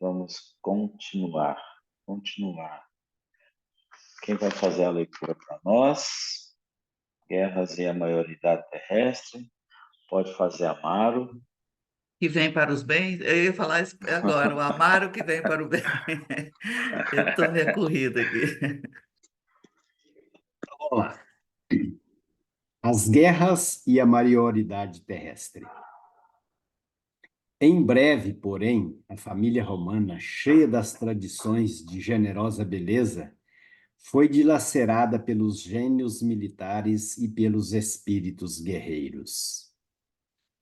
Vamos continuar. Continuar. Quem vai fazer a leitura para nós? Guerras e a maioridade terrestre. Pode fazer Amaro. Que vem para os bens, eu ia falar isso agora, o Amaro que vem para o bem. Eu estou minha corrida aqui. Vamos lá. As guerras e a maioridade terrestre. Em breve, porém, a família romana, cheia das tradições de generosa beleza, foi dilacerada pelos gênios militares e pelos espíritos guerreiros.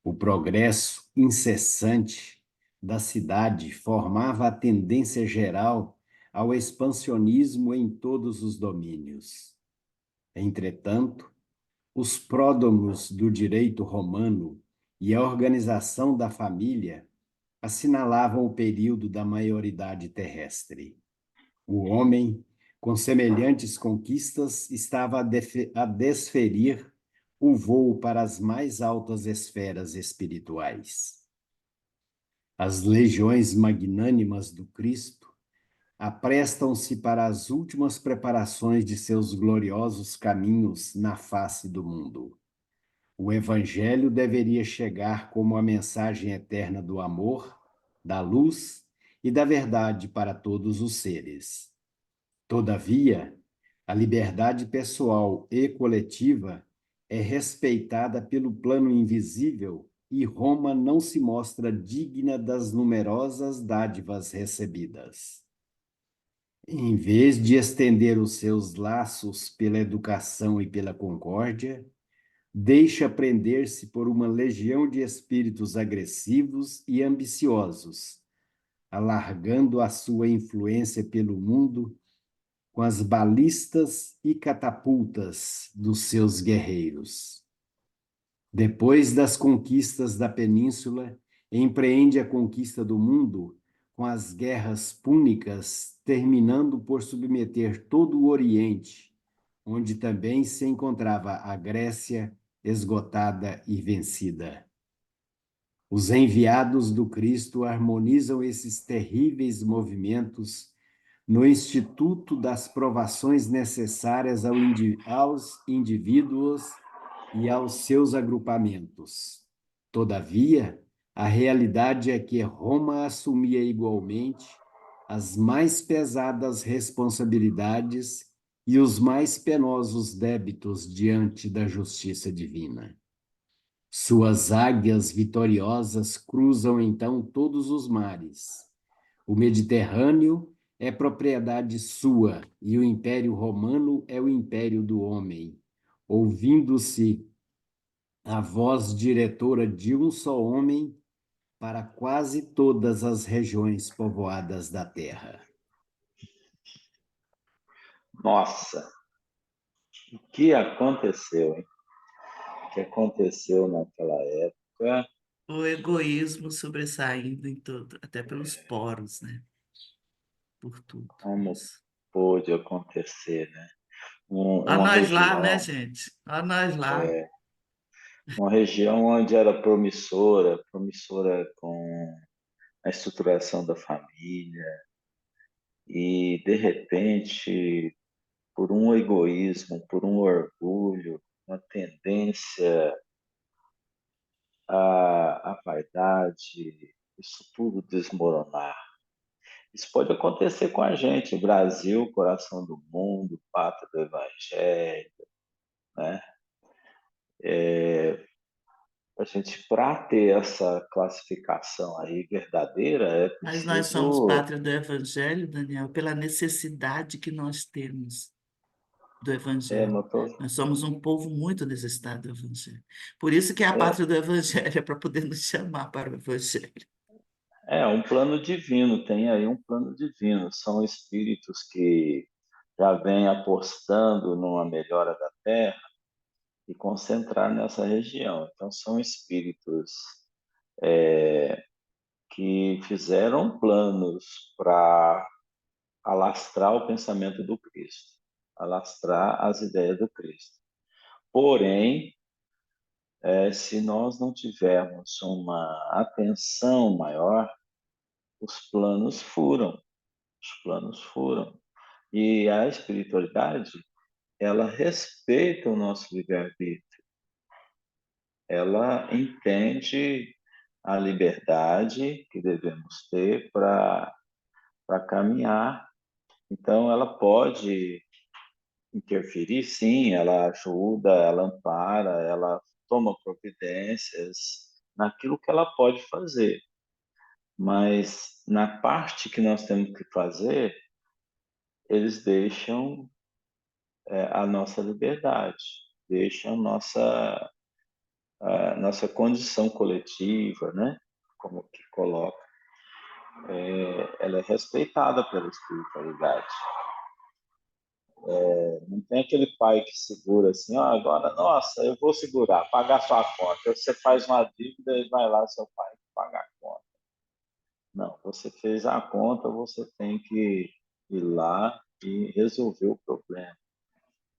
O progresso incessante da cidade formava a tendência geral ao expansionismo em todos os domínios. Entretanto, os pródromos do direito romano e a organização da família assinalavam o período da maioridade terrestre. O homem, com semelhantes conquistas, estava a desferir o voo para as mais altas esferas espirituais. As legiões magnânimas do Cristo aprestam-se para as últimas preparações de seus gloriosos caminhos na face do mundo. O Evangelho deveria chegar como a mensagem eterna do amor, da luz e da verdade para todos os seres. Todavia, a liberdade pessoal e coletiva é respeitada pelo plano invisível e Roma não se mostra digna das numerosas dádivas recebidas. Em vez de estender os seus laços pela educação e pela concórdia, deixa prender-se por uma legião de espíritos agressivos e ambiciosos, alargando a sua influência pelo mundo com as balistas e catapultas dos seus guerreiros. Depois das conquistas da península, empreende a conquista do mundo com as guerras púnicas, terminando por submeter todo o Oriente, onde também se encontrava a Grécia esgotada e vencida. Os enviados do Cristo harmonizam esses terríveis movimentos no Instituto das Provações necessárias aos indivíduos e aos seus agrupamentos. Todavia, a realidade é que Roma assumia igualmente as mais pesadas responsabilidades e os mais penosos débitos diante da justiça divina. Suas águias vitoriosas cruzam então todos os mares. O Mediterrâneo é propriedade sua e o Império Romano é o império do homem, ouvindo-se a voz diretora de um só homem para quase todas as regiões povoadas da terra. Nossa, o que aconteceu, hein? O que aconteceu naquela época? O egoísmo sobressaindo em todo, até pelos poros, né? Por tudo Como isso. pôde acontecer, né? Olha Uma nós lá, né, região, gente? Olha nós lá. uma região onde era promissora, promissora com a estruturação da família, e de repente, por um egoísmo, por um orgulho, uma tendência à vaidade, isso tudo desmoronar. Isso pode acontecer com a gente, o Brasil, coração do mundo, pátria do Evangelho, né? A gente, para ter essa classificação aí verdadeira, é Mas nós somos preciso. pátria do Evangelho, Daniel, pela necessidade que nós temos do Evangelho. Não tô, Nós somos um povo muito necessitado do Evangelho. Por isso que é a é, pátria do Evangelho, é para poder nos chamar para o Evangelho. é um plano divino, tem aí um plano divino. São espíritos que já vêm apostando numa melhora da Terra e concentrar nessa região. Então, são espíritos que fizeram planos para alastrar o pensamento do Cristo, alastrar as ideias do Cristo. Porém, se nós não tivermos uma atenção maior, os planos furam, os planos furam. E a espiritualidade, ela respeita o nosso livre-arbítrio, ela entende a liberdade que devemos ter para caminhar. Então, ela pode interferir, sim, ela ajuda, ela ampara, ela toma providências naquilo que ela pode fazer. Mas na parte que nós temos que fazer, eles deixam a nossa liberdade, deixam a nossa condição coletiva, né? Como que coloca, ela é respeitada pela espiritualidade. Não tem aquele pai que segura assim, ó, agora, nossa, eu vou segurar, pagar sua conta. Você faz uma dívida e vai lá, seu pai, pagar a conta. Não, você fez a conta, você tem que ir lá e resolver o problema.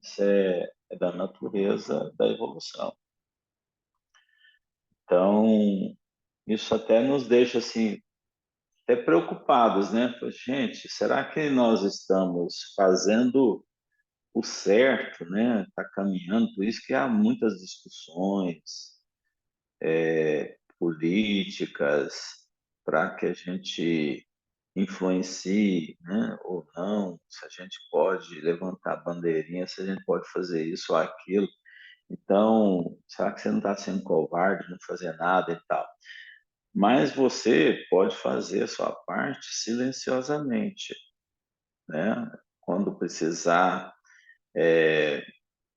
Isso é da natureza da evolução. Então, isso até nos deixa assim, até preocupados, né? Gente, será que nós estamos fazendo o certo, né? Está caminhando, por isso que há muitas discussões políticas para que a gente influencie, né? Ou não, se a gente pode levantar bandeirinha, se a gente pode fazer isso ou aquilo. Então, será que você não está sendo covarde, não fazer nada e tal? Mas você pode fazer a sua parte silenciosamente, né? Quando precisar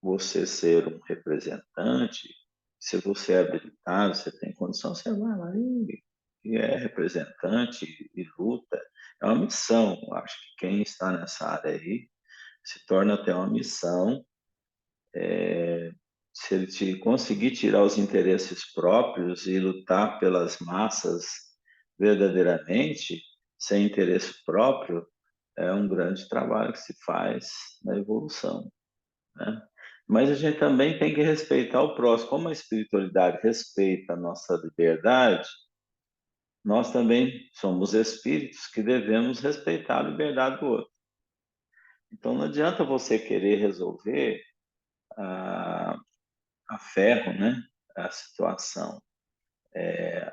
você ser um representante, se você é habilitado, você tem condição, você vai lá e é representante e luta. É uma missão. Acho que quem está nessa área aí se torna até uma missão. Se ele conseguir tirar os interesses próprios e lutar pelas massas verdadeiramente, sem interesse próprio, é um grande trabalho que se faz na evolução, né? Mas a gente também tem que respeitar o próximo. Como a espiritualidade respeita a nossa liberdade, nós também somos espíritos que devemos respeitar a liberdade do outro. Então não adianta você querer resolver a, a ferro, né, a situação.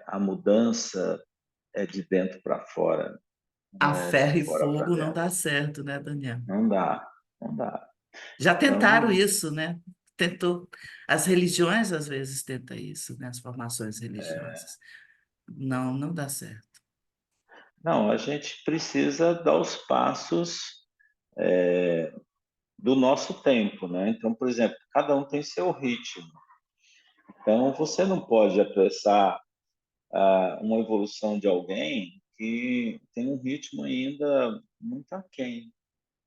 A mudança é de dentro para fora, A não é de ferro e fora para fogo não dentro. dá certo, né, Daniel? Não dá, não dá. Já tentaram Então, isso, né? Tentou. As religiões às vezes tentam isso, né? As formações religiosas. Não, não dá certo. não, a gente precisa dar os passos do nosso tempo, né? Então, por exemplo, cada um tem seu ritmo. Então, você não pode apressar uma evolução de alguém que tem um ritmo ainda muito aquém,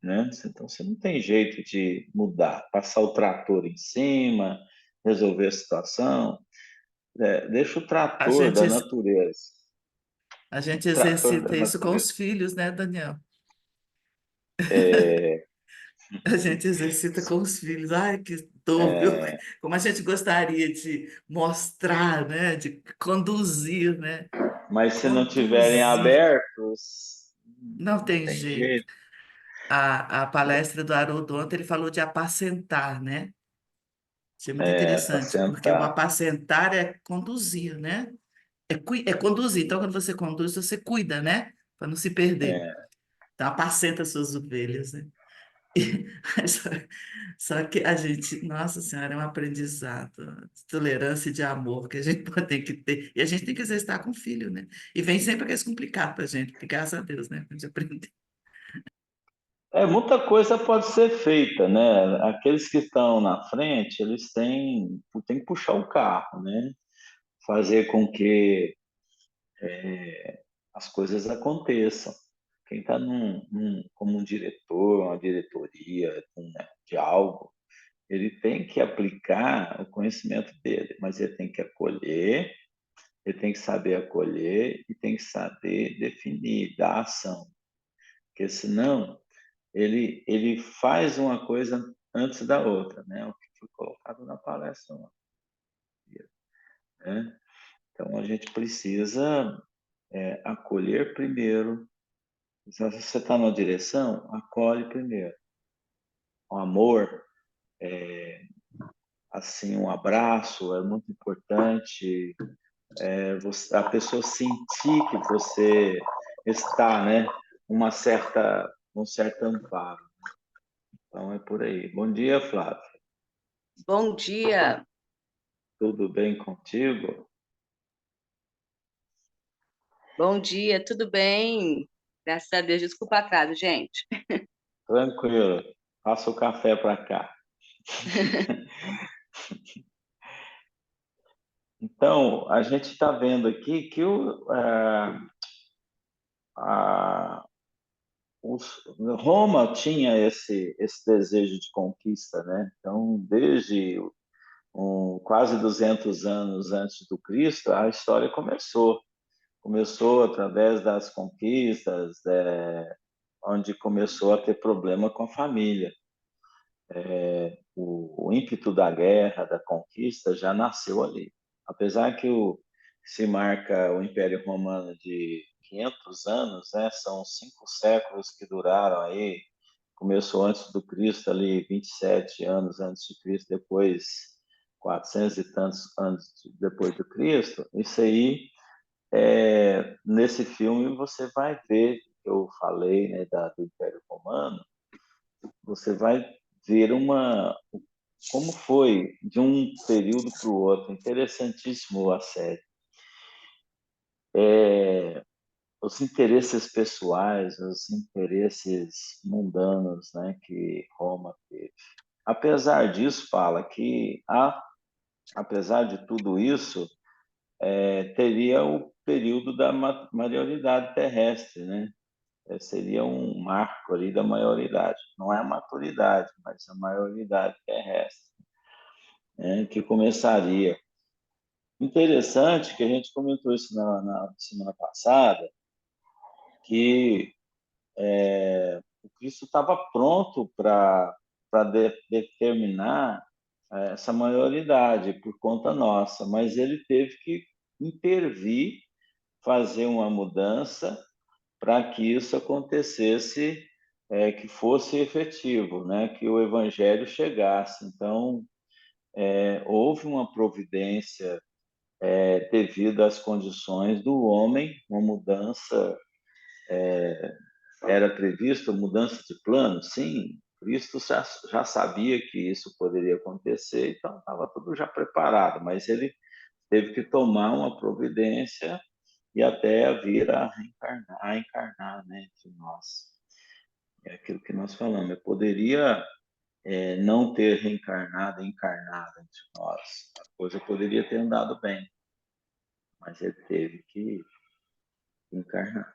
né? Então, você não tem jeito de mudar, passar o trator em cima, resolver a situação. Deixa o A trator gente, da natureza. a gente O trator da exercita isso com natureza. os filhos, né, Daniel? É, A gente exercita com os filhos. Ai, que dor, viu? Como a gente gostaria de mostrar, né? De conduzir, né? mas se não tiverem Conduzir. abertos, Não não tem tem jeito. jeito. A palestra do Haroldo ontem, ele falou de apacentar, né? Achei muito Para interessante, porque o sentar. apacentar é conduzir, né? É conduzir. Então, quando você conduz, você cuida, né? Para não se perder. É, Então, apacenta suas ovelhas, né? Só, só que a gente, nossa senhora, é um aprendizado de tolerância e de amor que a gente pode ter que ter. E a gente tem que exercitar com o filho, né? E vem sempre aqueles complicados para a gente, porque graças a Deus, né? A gente aprende. muita coisa pode ser feita, né? Aqueles que estão na frente, eles têm que puxar o carro, né? Fazer com que as coisas aconteçam. Quem está como um diretor, uma diretoria de algo, ele tem que aplicar o conhecimento dele, mas ele tem que acolher, ele tem que saber acolher e tem que saber definir, dar ação. Porque senão ele faz uma coisa antes da outra, né? O que foi colocado na palestra, né? Então a gente precisa acolher primeiro. Se você está numa direção, acolhe primeiro. O amor, assim, um abraço é muito importante. A pessoa sentir que você está, né, um certo amparo. Então é por aí. Bom dia, Flávio. Bom dia. Tudo bem contigo? Bom dia, tudo bem? Graças a Deus, desculpa o atraso, gente. Tranquilo. Passa o café para cá. Então, a gente está vendo aqui que Roma tinha esse desejo de conquista, né? Então, desde quase 200 anos antes do Cristo, a história começou. Começou através das conquistas, onde começou a ter problema com a família. O ímpeto da guerra, da conquista, já nasceu ali. Apesar que se marca o Império Romano de 500 anos, né? São 5 séculos que duraram aí. Começou antes do Cristo, ali 27 anos antes de Cristo, depois 400 e tantos anos depois do Cristo. Isso aí, nesse filme, você vai ver, eu falei, né, do Império Romano, você vai ver como foi de um período para o outro. Interessantíssimo a série. Os interesses pessoais, os interesses mundanos, né, que Roma teve. Apesar disso, fala que, apesar de tudo isso, teria o período da maioridade terrestre, né? Seria um marco ali da maioridade. Não é a maturidade, mas a maioridade terrestre, né, que começaria. Interessante que a gente comentou isso na semana passada, que o Cristo estava pronto para determinar essa maioridade por conta nossa, mas ele teve que intervir, fazer uma mudança para que isso acontecesse, que fosse efetivo, né? Que o evangelho chegasse. Então, houve uma providência devido às condições do homem, uma mudança. Era previsto mudança de plano? Sim, Cristo já sabia que isso poderia acontecer, então estava tudo já preparado, mas ele teve que tomar uma providência e até vir a encarnar, né, entre nós. É aquilo que nós falamos. Eu poderia não ter encarnado entre nós. A coisa poderia ter andado bem, mas ele teve que encarnar.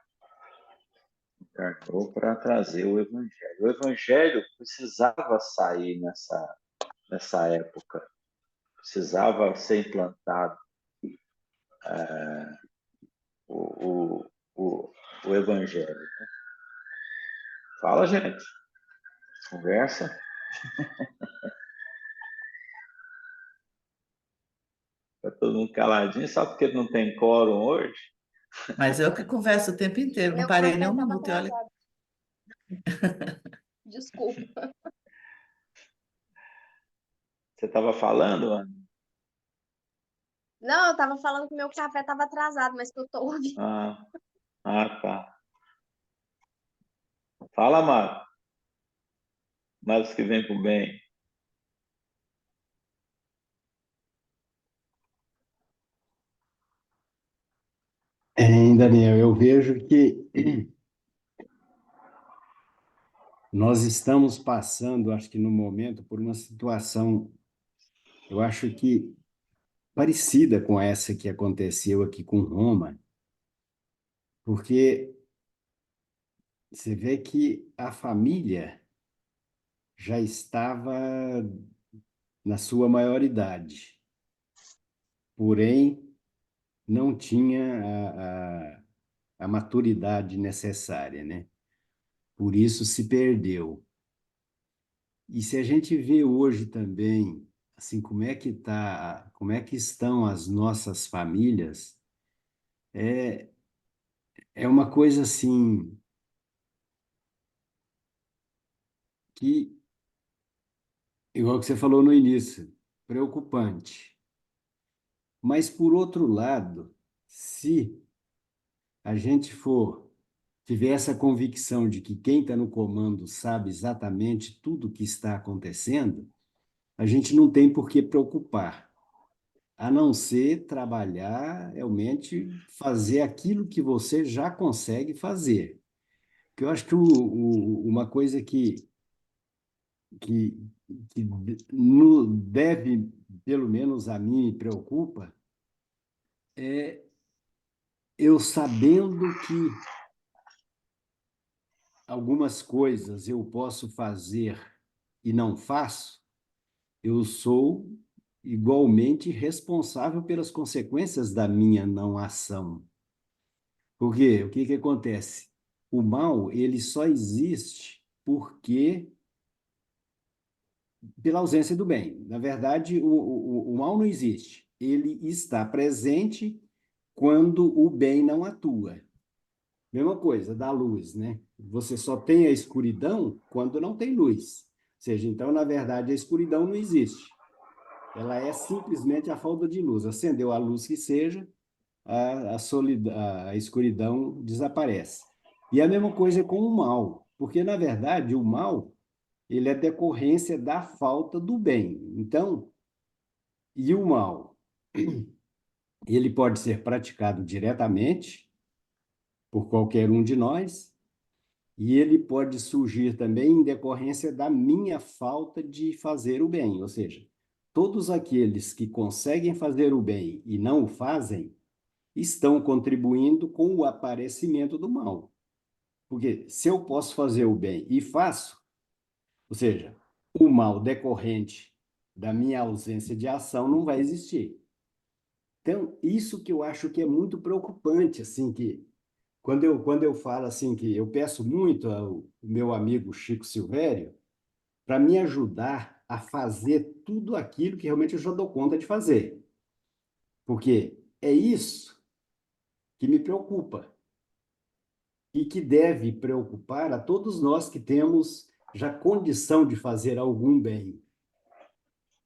Encarnou para trazer o Evangelho. O Evangelho precisava sair nessa época, precisava ser implantado o, o, o Evangelho. Fala, gente. Conversa. Está todo mundo caladinho, só porque não tem quórum hoje? Mas eu que converso o tempo inteiro, não Meu parei café nem um estava minuto. E olha, atrasado. Desculpa. Você estava falando, Ana? Não, eu estava falando que meu café estava atrasado, mas que eu estou ouvindo. Tá. Fala, Marcos. Marcos que vem pro bem. Daniel, eu vejo que nós estamos passando, acho que no momento, por uma situação, eu acho que parecida com essa que aconteceu aqui com Roma, porque você vê que a família já estava na sua maioridade, porém não tinha a maturidade necessária, né? Por isso se perdeu. E se a gente vê hoje também, assim, como é que estão as nossas famílias, é uma coisa assim que, igual que você falou no início, preocupante. Mas, por outro lado, se a gente tiver essa convicção de que quem está no comando sabe exatamente tudo o que está acontecendo, a gente não tem por que preocupar, a não ser trabalhar, realmente fazer aquilo que você já consegue fazer. Porque eu acho que uma coisa que, que deve, pelo menos a mim, me preocupa, é eu sabendo que algumas coisas eu posso fazer e não faço, eu sou igualmente responsável pelas consequências da minha não ação. Porque o que que acontece? O mal, ele só existe porque pela ausência do bem. Na verdade, o mal não existe. Ele está presente quando o bem não atua. Mesma coisa da luz, né? Você só tem a escuridão quando não tem luz. Ou seja, então, na verdade, a escuridão não existe. Ela é simplesmente a falta de luz. Acendeu a luz que seja, a escuridão desaparece. E a mesma coisa com o mal, porque, na verdade, o mal ele é decorrência da falta do bem. Então, e o mal? Ele pode ser praticado diretamente por qualquer um de nós, e ele pode surgir também em decorrência da minha falta de fazer o bem. Ou seja, todos aqueles que conseguem fazer o bem e não o fazem, estão contribuindo com o aparecimento do mal. Porque se eu posso fazer o bem e faço, ou seja, o mal decorrente da minha ausência de ação não vai existir. Então, isso que eu acho que é muito preocupante, assim, que quando eu falo assim, que eu peço muito ao meu amigo Chico Silvério para me ajudar a fazer tudo aquilo que realmente eu já dou conta de fazer. Porque é isso que me preocupa e que deve preocupar a todos nós que temos já condição de fazer algum bem.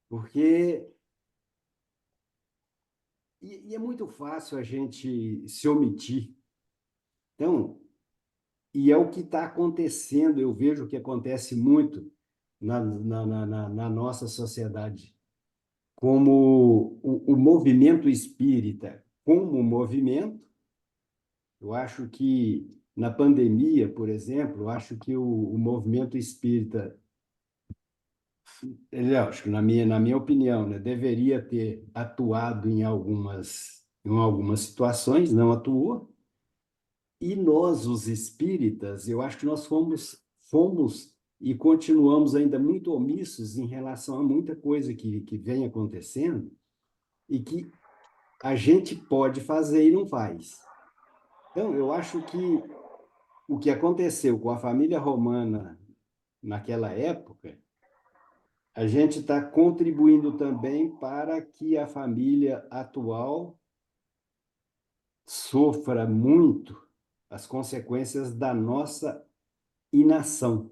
Porque e é muito fácil a gente se omitir. Então, e é o que está acontecendo, eu vejo que acontece muito na nossa sociedade. Como o movimento espírita, como movimento, eu acho que na pandemia, por exemplo, eu acho que o movimento espírita, ele, acho que na minha opinião, né, deveria ter atuado em algumas situações, não atuou. E nós, os espíritas, eu acho que nós fomos e continuamos ainda muito omissos em relação a muita coisa que vem acontecendo e que a gente pode fazer e não faz. Então, eu acho que o que aconteceu com a família romana naquela época, a gente está contribuindo também para que a família atual sofra muito as consequências da nossa inação.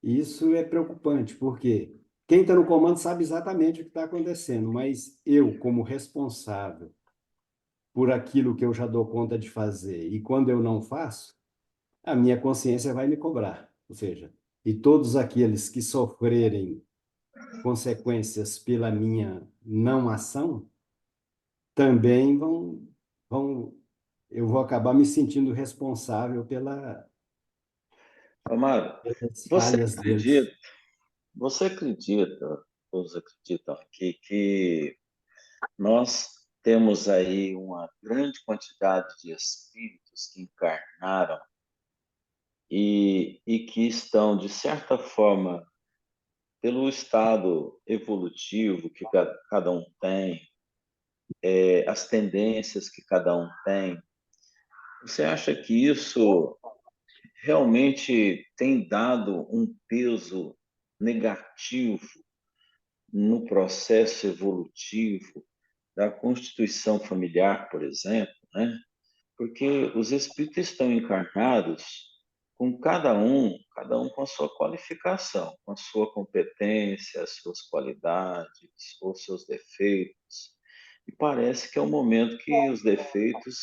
E isso é preocupante, porque quem está no comando sabe exatamente o que está acontecendo, mas eu, como responsável por aquilo que eu já dou conta de fazer, e quando eu não faço, a minha consciência vai me cobrar. Ou seja, e todos aqueles que sofrerem consequências pela minha não ação, também eu vou acabar me sentindo responsável Amaro, pelas você falhas deles. acredita, você acredita, todos acreditam aqui, que nós temos aí uma grande quantidade de espíritos que encarnaram e que estão, de certa forma, pelo estado evolutivo que cada um tem, as tendências que cada um tem. Você acha que isso realmente tem dado um peso negativo no processo evolutivo da constituição familiar, por exemplo, né? porque os espíritos estão encarnados com cada um com a sua qualificação, com a sua competência, as suas qualidades, ou seus defeitos. E parece que é um momento que os defeitos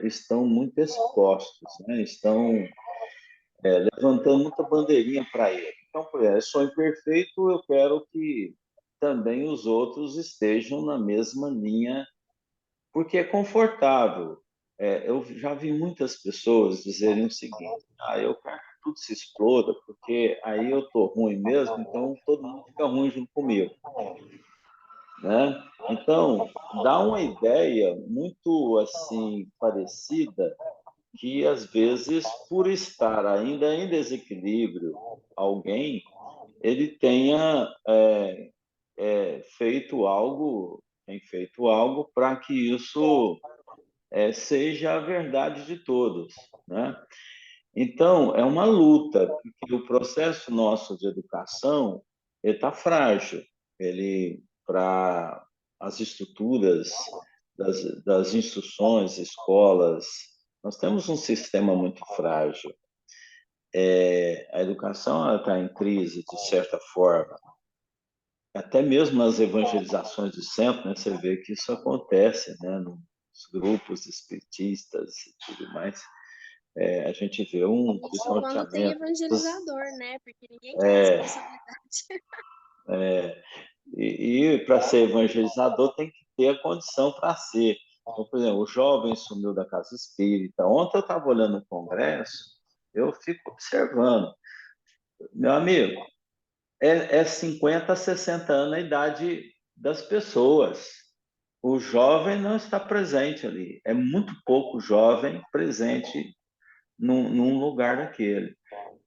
estão muito expostos, né? Estão levantando muita bandeirinha para ele. Então, por exemplo, eu sou imperfeito, eu quero que também os outros estejam na mesma linha, porque é confortável. Eu já vi muitas pessoas dizerem o seguinte: eu quero que tudo se exploda, porque aí eu estou ruim mesmo, então todo mundo fica ruim junto comigo, né? Então, dá uma ideia muito assim parecida que às vezes, por estar ainda em desequilíbrio, alguém ele tenha tem feito algo para que isso seja a verdade de todos, né? Então, é uma luta, porque o processo nosso de educação está frágil. Ele, para as estruturas das instruções, escolas, nós temos um sistema muito frágil. A educação está em crise, de certa forma. Até mesmo nas evangelizações de centro, né, você vê que isso acontece, né, nos grupos espiritistas e tudo mais. A gente vê um Isso quando tem desnorteamento. evangelizador, né? Porque ninguém quer É, responsabilidade. e para ser evangelizador tem que ter a condição para ser. Então, por exemplo, o jovem sumiu da casa espírita. Ontem eu estava olhando o congresso, eu fico observando. Meu amigo, 50, 60 anos a idade das pessoas. O jovem não está presente ali. É muito pouco jovem presente num lugar daquele.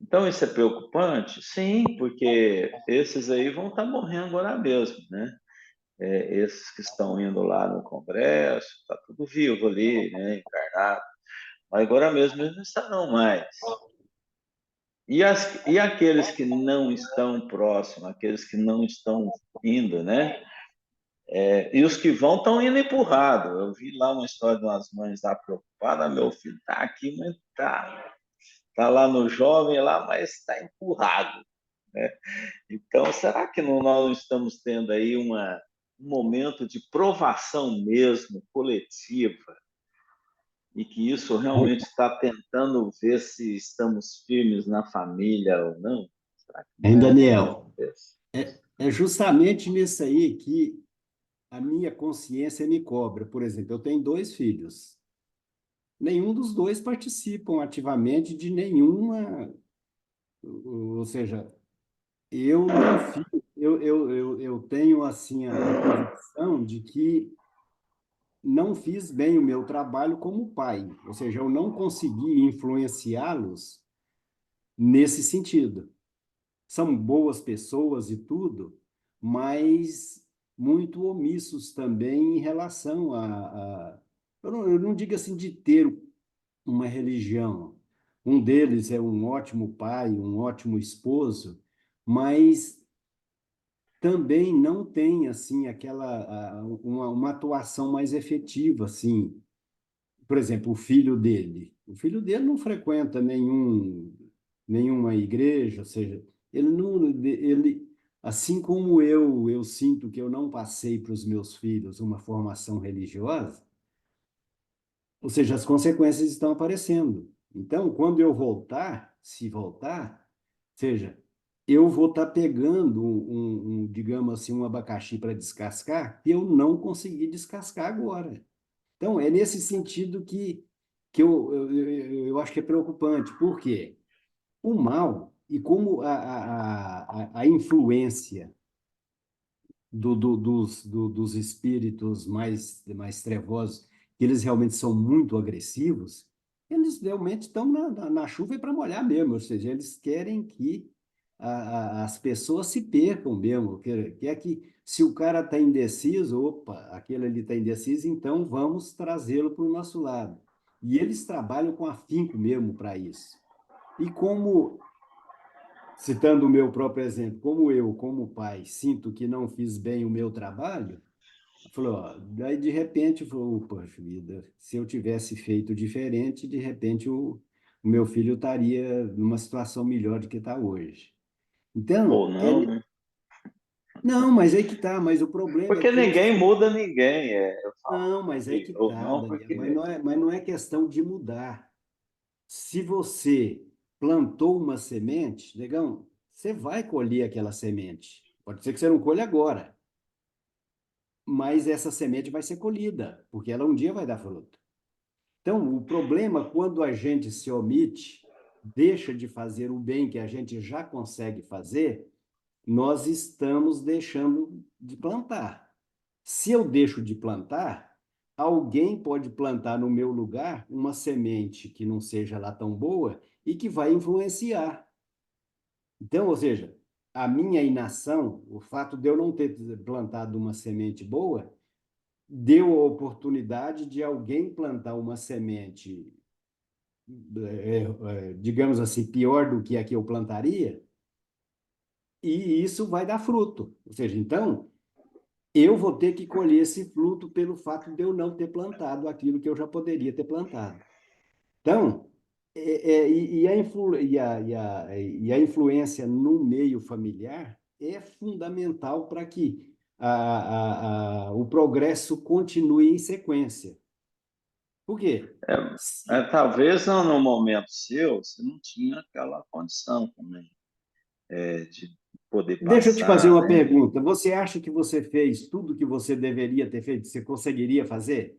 Então, isso é preocupante? Sim, porque esses aí vão estar morrendo agora mesmo, né? Esses que estão indo lá no Congresso, está tudo vivo ali, né? Encarnado. Mas agora mesmo eles não estarão mais. E aqueles que não estão próximos, aqueles que não estão indo, né? E os que vão estão indo empurrados. Eu vi lá uma história de umas mães lá preocupadas, meu filho está aqui, mas tá lá no jovem lá, mas está empurrado, né? Então, será que nós não estamos tendo aí um momento de provação mesmo coletiva e que isso realmente está tentando ver se estamos firmes na família ou não? Será que não Hein, é um momento Daniel? desse? É justamente nisso aí que a minha consciência me cobra. Por exemplo, eu tenho dois filhos. Nenhum dos dois participam ativamente de nenhuma, ou seja, eu não fiz, eu tenho assim a convicção de que não fiz bem o meu trabalho como pai, ou seja, eu não consegui influenciá-los nesse sentido. São boas pessoas e tudo, mas muito omissos também em relação eu não digo assim de ter uma religião. Um deles é um ótimo pai, um ótimo esposo, mas também não tem assim uma atuação mais efetiva assim. Por exemplo, o filho dele não frequenta nenhuma igreja, ou seja, ele não ele assim como eu sinto que eu não passei para os meus filhos uma formação religiosa, ou seja, as consequências estão aparecendo. Então, quando eu voltar, se voltar, ou seja, eu vou estar pegando digamos assim, um abacaxi para descascar que eu não consegui descascar agora. Então, é nesse sentido que eu acho que é preocupante. Por quê? O mal e como a influência dos espíritos mais trevosos, que eles realmente são muito agressivos, eles realmente estão na chuva para molhar mesmo, ou seja, eles querem que as pessoas se percam mesmo, quer que se o cara está indeciso, opa, aquele ali está indeciso, então vamos trazê-lo para o nosso lado. E eles trabalham com afinco mesmo para isso. E como citando o meu próprio exemplo, como eu, como pai, sinto que não fiz bem o meu trabalho, Falou, ó, daí de repente, falou, poxa vida, se eu tivesse feito diferente, de repente o meu filho estaria numa situação melhor do que está hoje. Então, Ou não, né? não, mas é que tá, mas o problema é Porque que ninguém muda ninguém, eu falo. não, mas é que Ou tá, não, Daniel, porque mas não é questão de mudar. Se você plantou uma semente, negão, você vai colher aquela semente. Pode ser que você não colha agora, mas essa semente vai ser colhida, porque ela um dia vai dar fruto. Então, o problema quando a gente se omite, deixa de fazer o bem que a gente já consegue fazer, nós estamos deixando de plantar. Se eu deixo de plantar, alguém pode plantar no meu lugar uma semente que não seja lá tão boa e que vai influenciar. Então, ou seja, a minha inação, o fato de eu não ter plantado uma semente boa, deu a oportunidade de alguém plantar uma semente, digamos assim, pior do que a que eu plantaria, e isso vai dar fruto. Ou seja, então, eu vou ter que colher esse fruto pelo fato de eu não ter plantado aquilo que eu já poderia ter plantado. Então, e a influência no meio familiar é fundamental para que o progresso continue em sequência. Por quê? talvez não, no momento seu, você não tinha aquela condição também, de poder Deixa eu te fazer passar, uma né? pergunta. Você acha que você fez tudo o que você deveria ter feito? Você conseguiria fazer?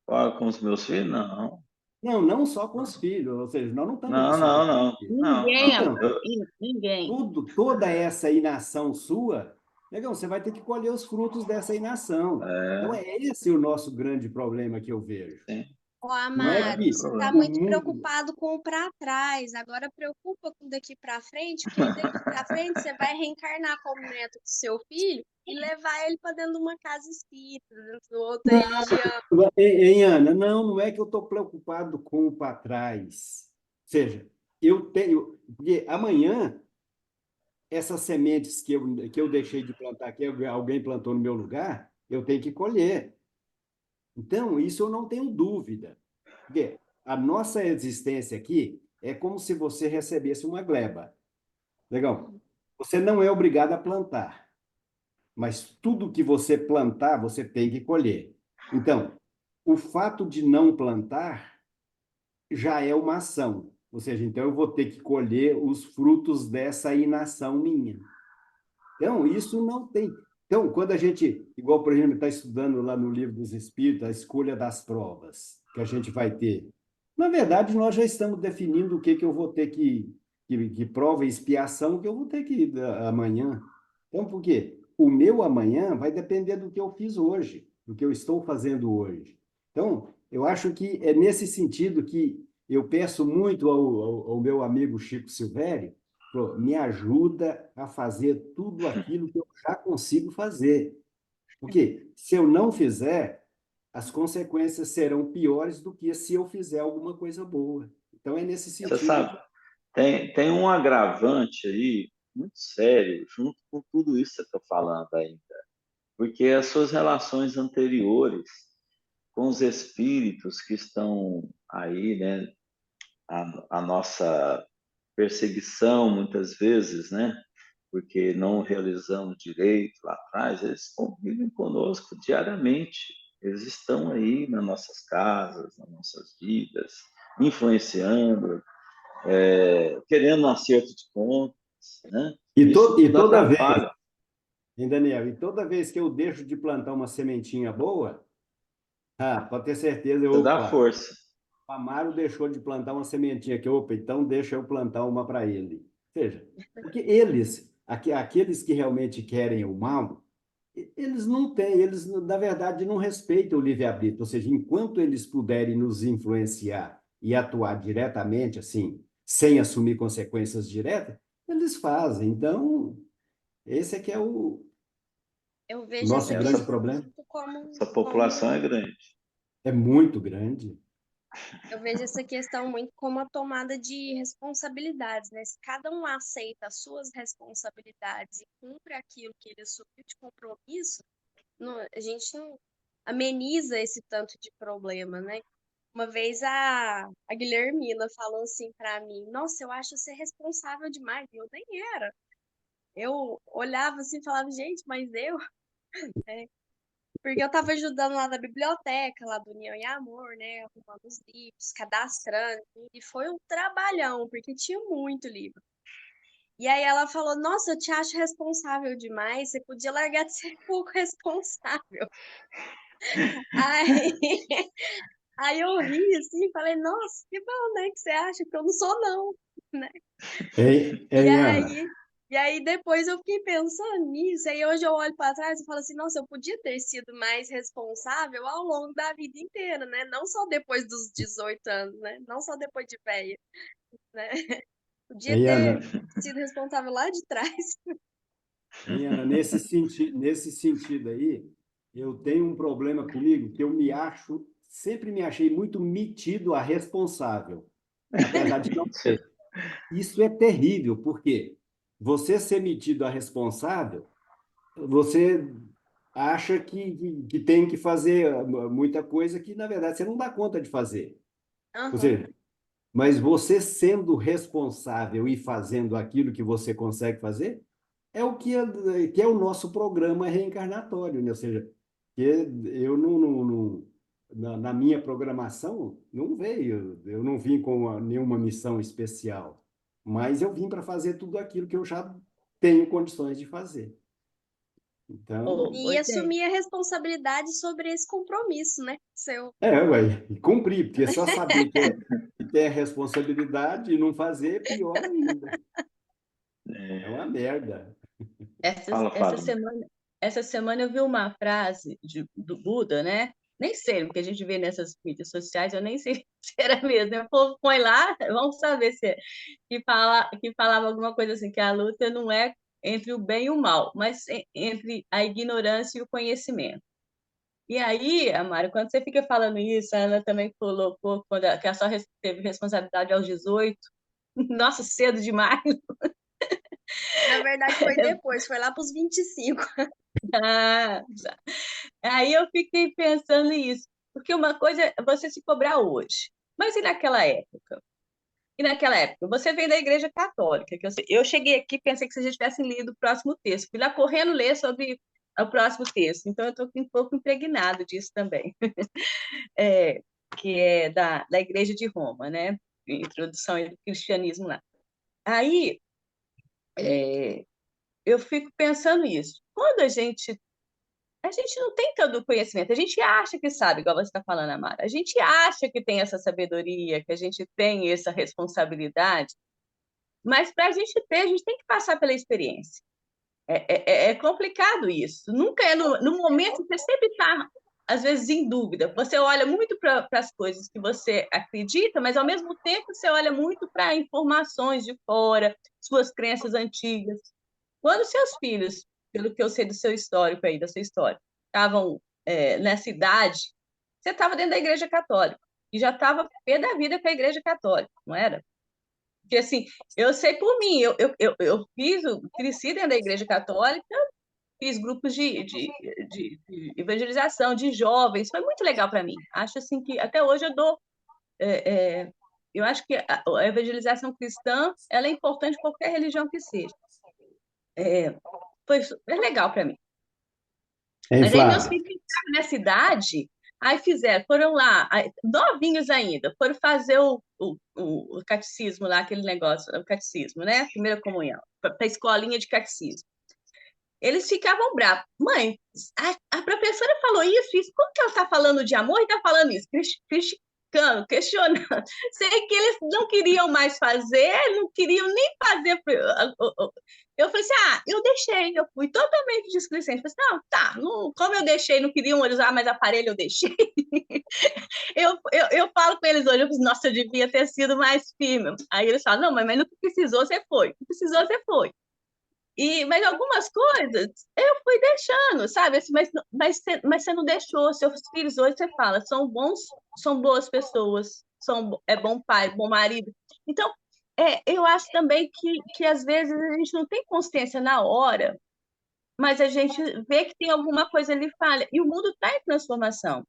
Com os meus filhos, não. Não, não só com os filhos, ou seja, nós não estamos Não, não, discutindo não. isso. Não, Ninguém, não. Então, ninguém. toda essa inação sua, negão, você vai ter que colher os frutos dessa inação. Então, É, é esse o nosso grande problema que eu vejo. sim, Ô, Não é é Amaro, um que você está problema. o muito mundo. preocupado com o para trás. Agora preocupa com o daqui para frente, porque aí daqui para frente você vai reencarnar como neto do seu filho e levar ele para dentro de uma casa espírita, dentro de outra religião. Hein, Ana? Não, não é que eu estou preocupado com o para trás. Ou seja, eu tenho. Porque amanhã, essas sementes que eu deixei de plantar, que alguém plantou no meu lugar, eu tenho que colher. Então, isso eu não tenho dúvida. Porque a nossa existência aqui é como se você recebesse uma gleba. Legal? Você não é obrigado a plantar, mas tudo que você plantar, você tem que colher. Então, o fato de não plantar já é uma ação. Ou seja, então eu vou ter que colher os frutos dessa inação minha. Então, isso não tem. Então, quando a gente, igual, por exemplo, está estudando lá no Livro dos Espíritos, a escolha das provas que a gente vai ter, na verdade, nós já estamos definindo o que, que eu vou ter que prova e expiação que eu vou ter que ir amanhã. Então, por quê? O meu amanhã vai depender do que eu fiz hoje, do que eu estou fazendo hoje. Então, eu acho que é nesse sentido que eu peço muito ao meu amigo Chico Silvério, falou, me ajuda a fazer tudo aquilo que eu já consigo fazer. Porque se eu não fizer, as consequências serão piores do que se eu fizer alguma coisa boa. Então é nesse Você sentido sabe, que tem um agravante aí muito sério, junto com tudo isso que você está falando ainda, porque as suas relações anteriores com os espíritos que estão aí, né, a nossa perseguição muitas vezes, né, porque não realizamos direito lá atrás, eles convivem conosco diariamente. Eles estão aí nas nossas casas, nas nossas vidas, influenciando, querendo um acerto de contas, né? Isso e tudo toda vez, atrapalha. hein, Daniel, e toda vez que eu deixo de plantar uma sementinha boa, pode ter certeza, Você dá opa, força. o Amaro deixou de plantar uma sementinha aqui, opa, então deixa eu plantar uma para ele. Ou seja, porque eles, aqueles que realmente querem o mal, eles não têm, eles, na verdade, não respeitam o livre-arbítrio. Ou seja, enquanto eles puderem nos influenciar e atuar diretamente, assim, sem assumir consequências diretas, eles fazem. Então, esse é que é o Eu vejo nosso essa grande Essa, problema. questão como, essa população é grande. É muito grande. eu vejo essa questão muito como a tomada de responsabilidades, né? Se cada um aceita as suas responsabilidades e cumpre aquilo que ele assumiu de compromisso, a gente não ameniza esse tanto de problema, né? Uma vez a Guilhermina falou assim pra mim, nossa, eu acho você responsável demais. E eu nem era. Eu olhava assim e falava, gente, mas eu... É, porque eu tava ajudando lá na biblioteca, lá do União e Amor, né? Arrumando os livros, cadastrando. E foi um trabalhão, porque tinha muito livro. E aí ela falou, nossa, eu te acho responsável demais, você podia largar de ser um pouco responsável. Aí, aí eu ri assim, falei, nossa, que bom, né? Que você acha que eu não sou, não, né? Hein, E hein, Ana? aí, e aí depois eu fiquei pensando nisso, aí hoje eu olho para trás e falo assim, nossa, eu podia ter sido mais responsável ao longo da vida inteira, né? Não só depois dos 18 anos, né? Não só depois de velha, né? Podia Hein, ter Ana? sido responsável lá de trás. Hein, Ana? Nesse sentido aí, eu tenho um problema comigo que eu me acho, sempre me achei muito metido a responsável, apesar de não ser. Isso é terrível, porque você ser metido a responsável, você acha que tem que fazer muita coisa que, na verdade, você não dá conta de fazer. Ou Aham. seja, mas você sendo responsável e fazendo aquilo que você consegue fazer, é o que é o nosso programa reencarnatório, né? Ou seja, que eu na minha programação não veio, eu não vim com nenhuma missão especial, mas eu vim para fazer tudo aquilo que eu já tenho condições de fazer. Então, E Gente, assumir a responsabilidade sobre esse compromisso, né? Seu. ué, cumprir, porque só saber que tem a responsabilidade e não fazer é pior ainda. É uma merda. essa, Fala, essa Fábio. semana, essa semana eu vi uma frase do Buda, né? Nem sei, o que a gente vê nessas mídias sociais, eu nem sei se era mesmo. O povo põe lá, vamos saber se é. Que falava alguma coisa assim, que a luta não é entre o bem e o mal, mas entre a ignorância e o conhecimento. E aí, Amara, quando você fica falando isso, a Ana também colocou que ela só teve responsabilidade aos 18. Nossa, cedo demais. Na verdade, foi depois, foi lá para os 25. Ah, aí eu fiquei pensando nisso, porque uma coisa é você se cobrar hoje, mas e naquela época? E naquela época, você vem da Igreja Católica, que eu cheguei aqui pensei que vocês já tivessem lido o próximo texto, fui lá correndo ler sobre o próximo texto, então eu estou um pouco impregnado disso também, é, que é da Igreja de Roma, né? Introdução ao cristianismo lá. Aí é, eu fico pensando isso. Quando a gente não tem todo o conhecimento, a gente acha que sabe, igual você está falando, Amara, a gente acha que tem essa sabedoria, que a gente tem essa responsabilidade, mas para a gente ter, a gente tem que passar pela experiência. É complicado isso. Nunca é no momento, você sempre está, às vezes, em dúvida. Você olha muito para as coisas que você acredita, mas, ao mesmo tempo, você olha muito para informações de fora, suas crenças antigas. Quando seus filhos, pelo que eu sei do seu histórico aí, da sua história, estavam nessa idade, você estava dentro da Igreja Católica e já estava pé da vida com a Igreja Católica, não era? Porque, assim, eu sei por mim, eu cresci dentro da Igreja Católica, fiz grupos de evangelização, de jovens, foi muito legal para mim. Acho, assim, que até hoje eu dou... é, é, eu acho que a evangelização cristã, ela é importante em qualquer religião que seja. É, foi super legal para mim. Hein, Mas aí meus Flávia? filhos entraram nessa idade, aí foram lá, novinhos ainda, foram fazer o catecismo lá, aquele negócio, o catecismo, né? Primeira comunhão, para a escolinha de catecismo. Eles ficavam bravos. Mãe, a professora falou isso, como que ela está falando de amor e está falando isso? Criticando, questionando. Sei que eles não queriam mais fazer, não queriam nem fazer. Eu falei assim, eu deixei, eu fui totalmente displicente. Falei assim, não, tá, não, como eu deixei, não queriam usar mais aparelho, eu deixei. Eu falo com eles hoje, eu falei, nossa, eu devia ter sido mais firme. Aí eles falam, não, mas não precisou, você foi. Não precisou, você foi. Mas algumas coisas eu fui deixando, sabe? Assim, mas você não deixou. Seus filhos hoje você fala, são bons, são boas pessoas, é bom pai, bom marido. Então, eu acho também que às vezes a gente não tem consciência na hora, mas a gente vê que tem alguma coisa ali falha. E o mundo está em transformação.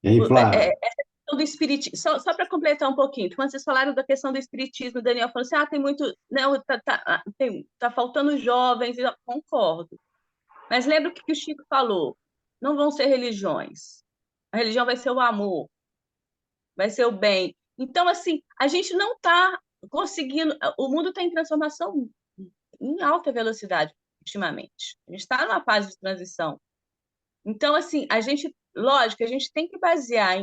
Hein, Flávia? Essa questão do espiritismo, só para completar um pouquinho, quando vocês falaram da questão do espiritismo, o Daniel falou assim, tem muito, não, tá faltando jovens, eu concordo. Mas lembra o que o Chico falou? Não vão ser religiões. A religião vai ser o amor, vai ser o bem. Então, assim, a gente não está conseguindo. O mundo está em transformação em alta velocidade, ultimamente. A gente está numa fase de transição. Então, assim, lógico, a gente tem que basear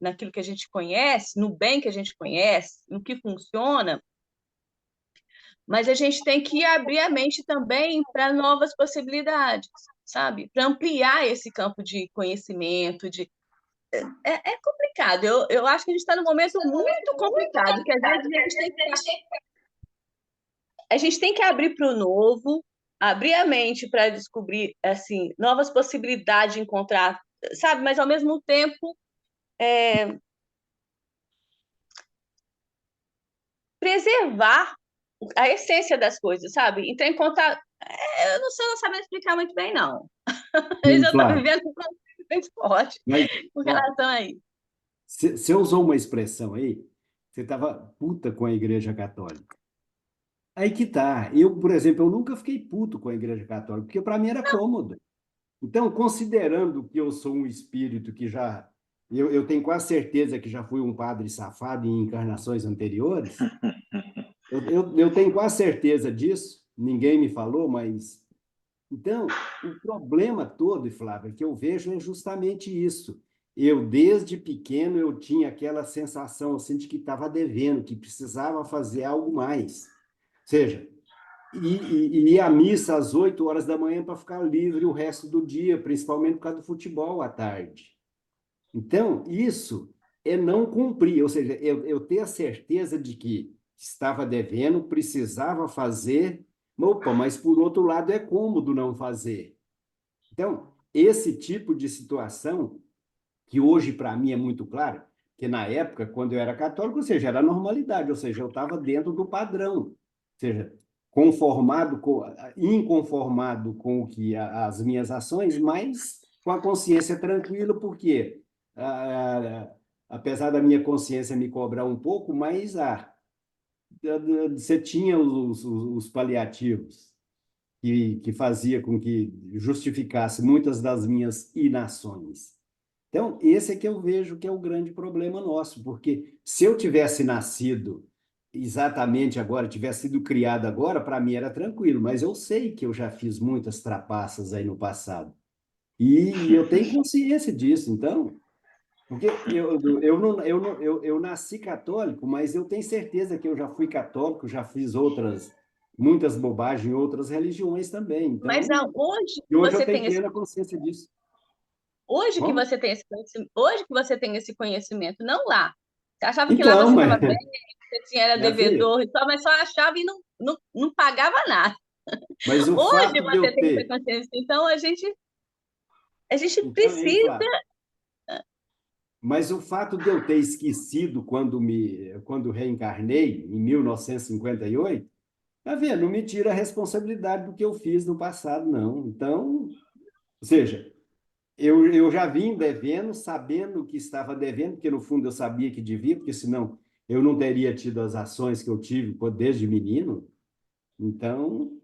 naquilo que a gente conhece, no bem que a gente conhece, no que funciona, mas a gente tem que abrir a mente também para novas possibilidades, sabe? Para ampliar esse campo de conhecimento, é complicado. Eu acho que a gente está num momento muito complicado, que às vezes a gente tem que abrir para o novo, abrir a mente para descobrir assim novas possibilidades de encontrar, sabe? Mas ao mesmo tempo preservar a essência das coisas, sabe? Entrar em contato. Eu não sabendo explicar muito bem, não. Mas eu estou Flávia, vivendo um conflito muito forte mas com ó, relação a isso. você usou uma expressão aí, você estava puta com a Igreja Católica. Aí que tá. Eu, por exemplo, eu nunca fiquei puto com a Igreja Católica, porque para mim era cômodo. Então, considerando que eu sou um espírito que já. Eu tenho quase certeza que já fui um padre safado em encarnações anteriores. Eu tenho quase certeza disso. Ninguém me falou, mas. Então, o problema todo, Flávia, que eu vejo é justamente isso. Eu, desde pequeno, eu tinha aquela sensação assim, de que estava devendo, que precisava fazer algo mais. Ou seja, e ir à missa às 8 horas da manhã para ficar livre o resto do dia, principalmente por causa do futebol à tarde. Então, isso é não cumprir, ou seja, eu ter a certeza de que estava devendo, precisava fazer, opa, mas por outro lado é cômodo não fazer. Então, esse tipo de situação, que hoje para mim é muito claro, que na época, quando eu era católico, ou seja, era normalidade, ou seja, eu estava dentro do padrão, ou seja, inconformado com o que as minhas ações, mas com a consciência tranquila, porque ah, apesar da minha consciência me cobrar um pouco, mas você tinha os paliativos que fazia com que justificasse muitas das minhas inações. Então, esse é que eu vejo que é o grande problema nosso, porque se eu tivesse nascido exatamente agora, tivesse sido criado agora, para mim era tranquilo, mas eu sei que eu já fiz muitas trapaças aí no passado. E eu tenho consciência disso, então, porque eu nasci católico, mas eu tenho certeza que eu já fui católico, já fiz muitas bobagens em outras religiões também. Mas Então, hoje e hoje eu você tenho tem esse plena consciência disso. Hoje que Como? você tem esse conhecimento, hoje que você tem esse conhecimento, não lá. Você achava que lá Então, você mas, estava bem, você era minha filha, devedor e só, mas só achava e não pagava nada. mas o Hoje fato de você eu tem essa ter. consciência. Então a gente Então, hein, precisa. Flávio? Mas o fato de eu ter esquecido quando reencarnei, em 1958, tá vendo? Não me tira a responsabilidade do que eu fiz no passado, não. Então, ou seja, eu já vim devendo, sabendo que estava devendo, porque no fundo eu sabia que devia, porque senão eu não teria tido as ações que eu tive desde menino. Então,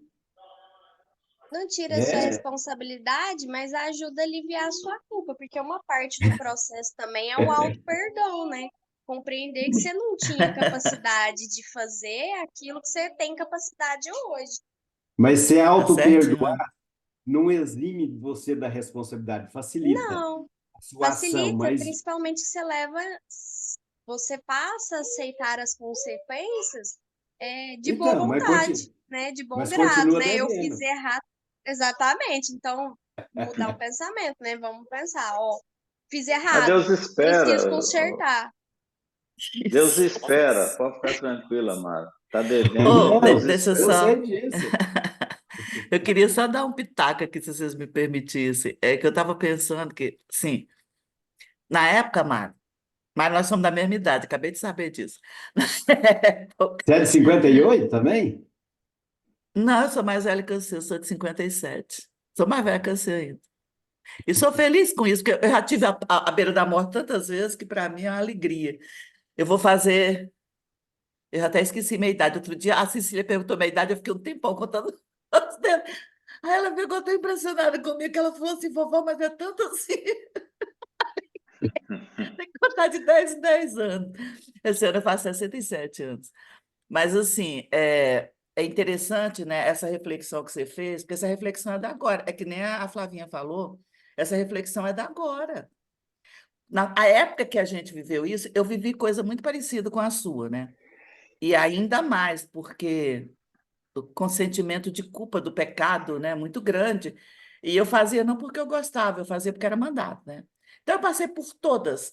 Não tira a sua é. responsabilidade, mas ajuda a aliviar a sua culpa, porque uma parte do processo também é o auto-perdão, né? Compreender que você não tinha capacidade de fazer aquilo que você tem capacidade hoje. Mas ser Tá certinho, auto-perdoar Ana. não exime você da responsabilidade, facilita Não, a sua ação, facilita, mas principalmente que você passa a aceitar as consequências de boa então, vontade, né? De bom mas grado, continua né? Eu fiz devendo. errado. Exatamente. Então, mudar o pensamento, né? Vamos pensar, ó, fiz Mas errado, Deus espera, preciso consertar. Deus Isso. espera, pode ficar tranquila, Mara. Está devendo, Oh, mas Não, Deus deixa eu eu espera. sei só. disso. Eu queria só dar um pitaco aqui, se vocês me permitissem. É que eu estava pensando que, sim, na época, Mário, mas nós somos da mesma idade, acabei de saber disso. Na época, Você é de 58 também? Não, eu sou mais velha que você, eu sou de 57. Sou mais velha que você ainda. E sou feliz com isso, porque eu já tive à beira da morte tantas vezes que para mim é uma alegria. Eu vou fazer. Eu já até esqueci minha idade. Outro dia a Cecília perguntou minha idade, eu fiquei um tempão contando os dedos. Aí ela ficou tão impressionada comigo que ela falou assim: vovó, mas é tanto assim. Tem que contar de 10 em 10 anos. Esse ano eu faço 67 anos. Mas, assim, é interessante, né, essa reflexão que você fez, porque essa reflexão é da agora. É que nem a Flavinha falou, essa reflexão é da agora. Na a época que a gente viveu isso, eu vivi coisa muito parecida com a sua, né? E ainda mais, porque com sentimento de culpa do pecado, né, muito grande. E eu fazia não porque eu gostava, eu fazia porque era mandado, né? Então eu passei por todos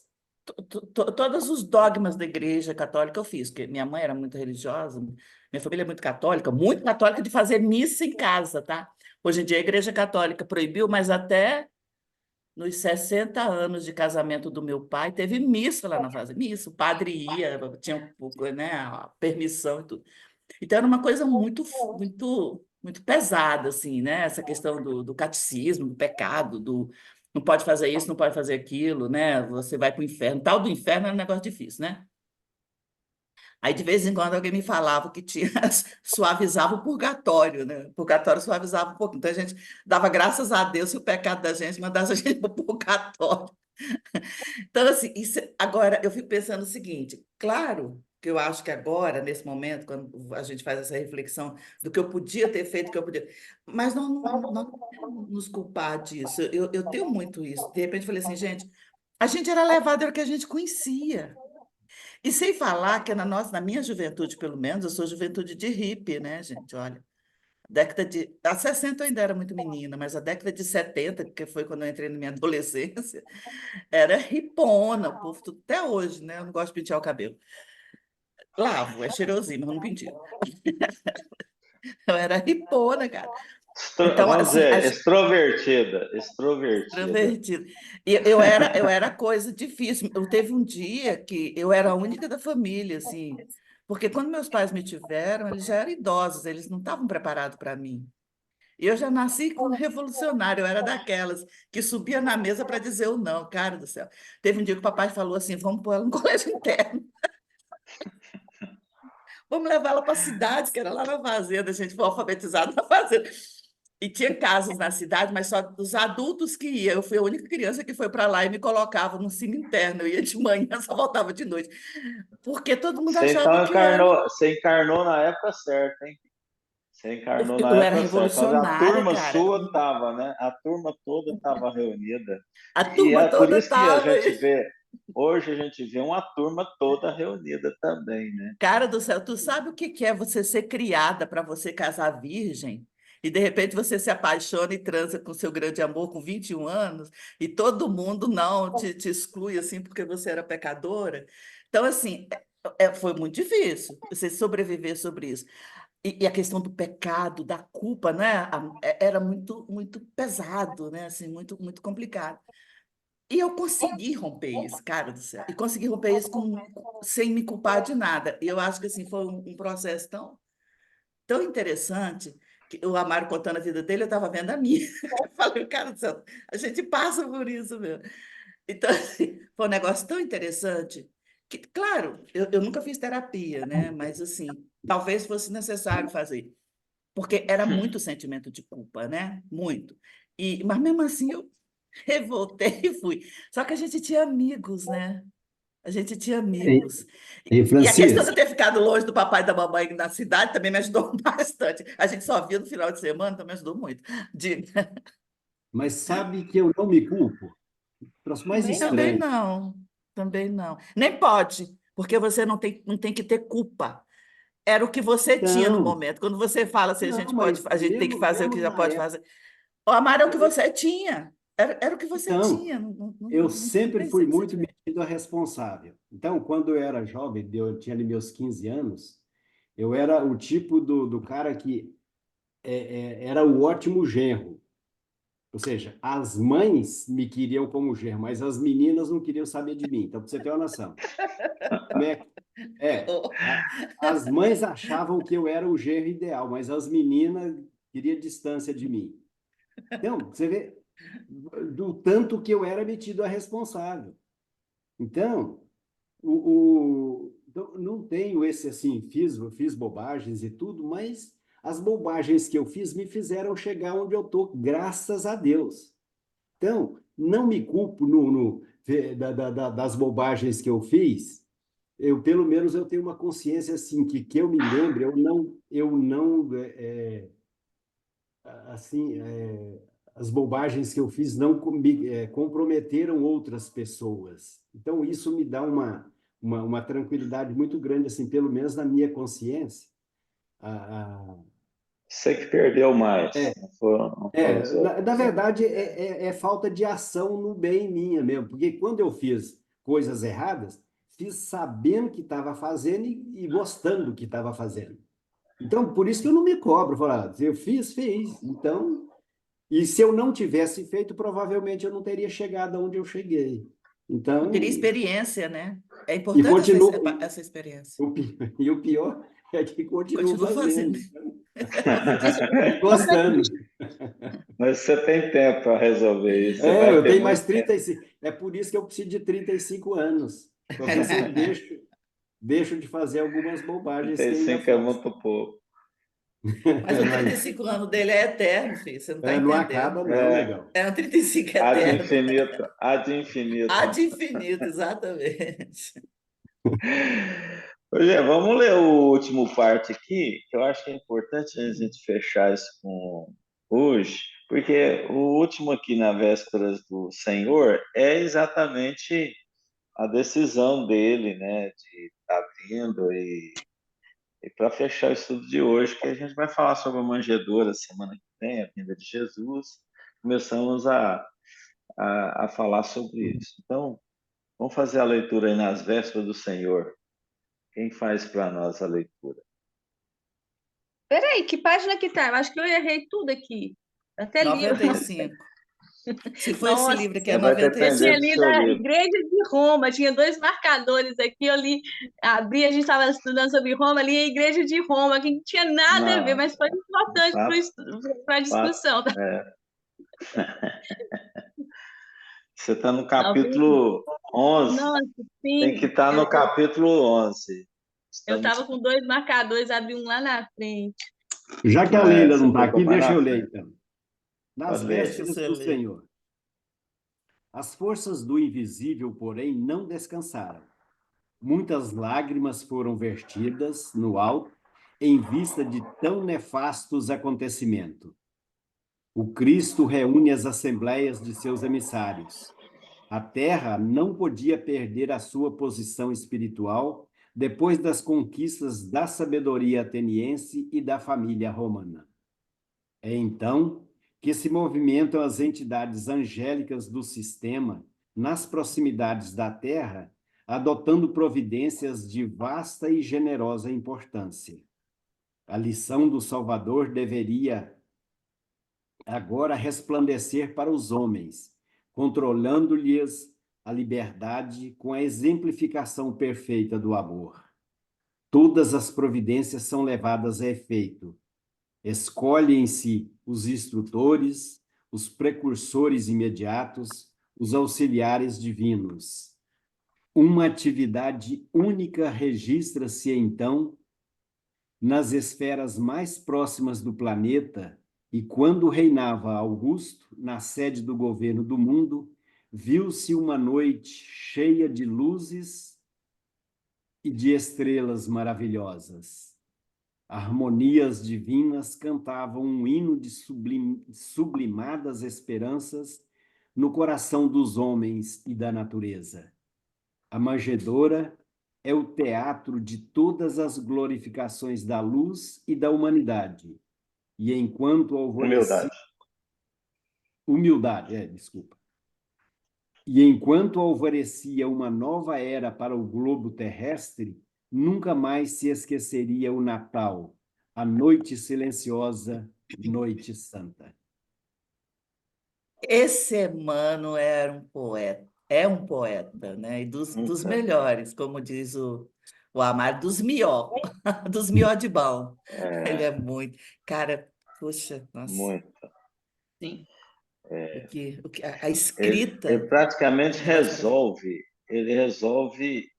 os dogmas da Igreja Católica eu fiz, porque minha mãe era muito religiosa, minha família é muito católica de fazer missa em casa, tá? Hoje em dia a Igreja Católica proibiu, mas até nos 60 anos de casamento do meu pai, teve missa lá na fazenda. Missa, o padre ia, tinha né, a permissão e tudo. Então, era uma coisa muito pesada, assim, né? Essa questão do catecismo, do pecado, não pode fazer isso, não pode fazer aquilo, né? Você vai para o inferno. Tal do inferno era um negócio difícil, né? Aí, de vez em quando, alguém me falava que tinha, suavizava o purgatório, né? O purgatório suavizava um pouco. Então, a gente dava graças a Deus se o pecado da gente mandasse a gente para o purgatório. Então, assim, agora eu fico pensando o seguinte: claro que eu acho que agora, nesse momento, quando a gente faz essa reflexão do que eu podia ter feito, que eu podia. Mas não podemos nos culpar disso. Eu tenho muito isso. De repente, eu falei assim, gente, a gente era levado, era o que a gente conhecia. E sem falar que na minha juventude, pelo menos, eu sou juventude de hippie, né, gente? Olha. Década de. A 60 eu ainda era muito menina, mas a década de 70, que foi quando eu entrei na minha adolescência, era ripona, o povo, até hoje, né? Eu não gosto de pentear o cabelo. Lavo, é cheirosinho, mas eu não penteio. Eu era ripona, cara. Então, Vamos assim, dizer, extrovertida, extrovertida. extrovertida. E eu era coisa difícil. Eu teve um dia que eu era a única da família, assim, porque quando meus pais me tiveram, eles já eram idosos, eles não estavam preparados para mim. E eu já nasci com revolucionário, eu era daquelas que subia na mesa para dizer o não, cara do céu. Teve um dia que o papai falou assim: vamos pôr ela no colégio interno. Vamos levar ela para a cidade, que era lá na fazenda, a gente foi alfabetizado na fazenda. E tinha casas na cidade, mas só os adultos que iam. Eu fui a única criança que foi para lá e me colocava no ensino interno. Eu ia de manhã, só voltava de noite. Porque todo mundo Você então achava que era. você encarnou na época certa, hein? Você Eu, encarnou na eu era época certa. Onde a revolucionária, turma cara. sua estava, né? A turma toda estava reunida. A E turma é por toda isso que a estava. gente vê, hoje a gente vê uma turma toda reunida também, né? Cara do céu, tu sabe o que que é você ser criada para você casar virgem? E de repente você se apaixona e transa com seu grande amor com 21 anos e todo mundo não te exclui assim porque você era pecadora. Então, assim, foi muito difícil você sobreviver sobre isso. E a questão do pecado, da culpa, né? Era muito pesado, né? Assim, muito complicado. E eu consegui romper isso, cara do céu. E consegui romper isso sem me culpar de nada. E eu acho que assim, foi um processo tão interessante que o Amaro contando a vida dele, eu estava vendo a minha. Eu falei, cara do céu, a gente passa por isso mesmo. Então, assim, foi um negócio tão interessante que, claro, eu nunca fiz terapia, né? Mas assim, talvez fosse necessário fazer, porque era muito sentimento de culpa, né? Muito. Mas mesmo assim eu revoltei e fui. Só que a gente tinha amigos, né? A gente tinha E, amigos. e E a questão de eu Francisco, ter ficado longe do papai e da mamãe na cidade também me ajudou bastante. A gente só via no final de semana, então me ajudou muito. mas sabe que eu não me culpo? O troço mais Também não. Também estranho. não, também não. Nem pode, porque você não tem que ter culpa. Era o que você tinha no Não, momento. Quando você fala assim, não, a mas gente tem que mesmo, fazer o que mesmo já na pode época. fazer. O amar é o que você tinha. Era o que você Então, tinha. eu Não sempre tem fui ser que você muito tivesse. metido a responsável. Então, quando eu era jovem, eu tinha ali meus 15 anos, eu era o tipo do cara que era o ótimo genro. Ou seja, as mães me queriam como genro, mas as meninas não queriam saber de mim. Então, para você ter uma noção. Como é, As mães achavam que eu era o genro ideal, mas as meninas queriam distância de mim. Então, você vê do tanto que eu era metido a responsável. Então, não tenho esse assim, fiz bobagens e tudo, mas as bobagens que eu fiz me fizeram chegar onde eu estou, graças a Deus. Então, não me culpo das bobagens que eu fiz. Pelo menos, eu tenho uma consciência assim que eu me lembre, assim, as bobagens que eu fiz não comprometeram outras pessoas. Então, isso me dá uma tranquilidade muito grande, assim, pelo menos na minha consciência. A, Você que perdeu mais, não foram os na outros, né? verdade, é falta de ação no bem minha mesmo, porque quando eu fiz coisas erradas, fiz sabendo que estava fazendo e gostando do que estava fazendo. Então, por isso que eu não me cobro, falar, eu fiz. Então, e se eu não tivesse feito, provavelmente eu não teria chegado onde eu cheguei. Não teria Então, experiência, né? É e importante continuo, essa experiência. e o pior é que continuo Continua fazendo. fazendo, e gostando. Mas você tem tempo para resolver isso, você vai Eu ter tenho muito mais tempo. 35. É por isso que eu preciso de 35 anos, para ver se eu deixo de fazer algumas bobagens que ainda 35 é faço. muito pouco. Mas o Mas 35 anos dele é eterno, filho. Você não está não entendendo. acaba, não, É, negão. É um 35 ad eterno. infinito, ad infinito. Há de infinito, exatamente. Hoje, vamos ler o último parte aqui, que eu acho que é importante a gente fechar isso com hoje, porque o último aqui na vésperas do Senhor é exatamente a decisão dele, né, de estar vindo e para fechar o estudo de hoje, que a gente vai falar sobre a manjedoura semana que vem, a vinda de Jesus, começamos a falar sobre isso. Então, vamos fazer a leitura aí nas vésperas do Senhor. Quem faz para nós a leitura? Peraí, que página que tá? Eu acho que eu errei tudo aqui. Até li. 95. Se for esse Nossa, livro que é Você vai eu tinha depender 95. do lido seu a livro. Igreja de Roma, tinha dois marcadores aqui, eu li, abri, a gente estava estudando sobre Roma, li a Igreja de Roma, que não tinha nada a ver, Não, mas foi importante tá, para a tá, discussão. Tá? é. Você está no Talvez. capítulo 11, Nossa, tem que sim, estar no capítulo 11. eu Estamos, estava com dois marcadores, abri um lá na frente. Já que a Leila você não está colocou aqui, mais deixa na eu ler, frente. então. Nas Pode ler. Deixa vésperas você do ler. Senhor. As forças do invisível, porém, não descansaram. Muitas lágrimas foram vertidas no alto em vista de tão nefastos acontecimentos. O Cristo reúne as assembleias de seus emissários. A Terra não podia perder a sua posição espiritual depois das conquistas da sabedoria ateniense e da família romana. É então que se movimentam as entidades angélicas do sistema nas proximidades da Terra, adotando providências de vasta e generosa importância. A lição do Salvador deveria agora resplandecer para os homens, controlando-lhes a liberdade com a exemplificação perfeita do amor. Todas as providências são levadas a efeito. Escolhem-se os instrutores, os precursores imediatos, os auxiliares divinos. Uma atividade única registra-se, então, nas esferas mais próximas do planeta, e quando reinava Augusto, na sede do governo do mundo, viu-se uma noite cheia de luzes e de estrelas maravilhosas. Harmonias divinas cantavam um hino de sublimadas esperanças no coração dos homens e da natureza. A manjedoura é o teatro de todas as glorificações da luz e da humanidade. E enquanto alvorecia... Humildade. Humildade, desculpa. E enquanto alvorecia uma nova era para o globo terrestre, nunca mais se esqueceria o Natal, a noite silenciosa, noite santa. Esse Emmanuel era um poeta, é um poeta, né? E dos melhores, como diz O Amaro dos mió, dos mió de bom. Ele É, é muito. Cara, puxa, nossa, muito. Sim. a Ele escrita é praticamente um negócio para. ele resolve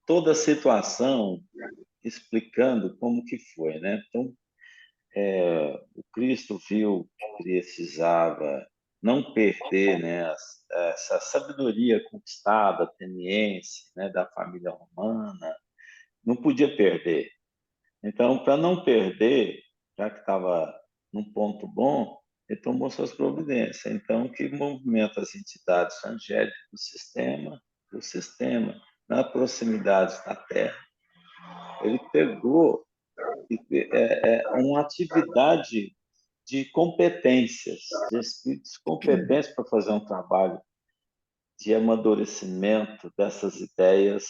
toda a situação explicando como que foi, né? Então, o Cristo viu que precisava não perder, né, essa sabedoria conquistada, ateniense, né, da família romana, não podia perder. Então, para não perder, já que estava num ponto bom, ele tomou suas providências. Então, que movimenta as entidades angélicas do sistema, na proximidade da Terra. Ele pegou uma atividade de competências, de espíritos competentes para fazer um trabalho de amadurecimento dessas ideias,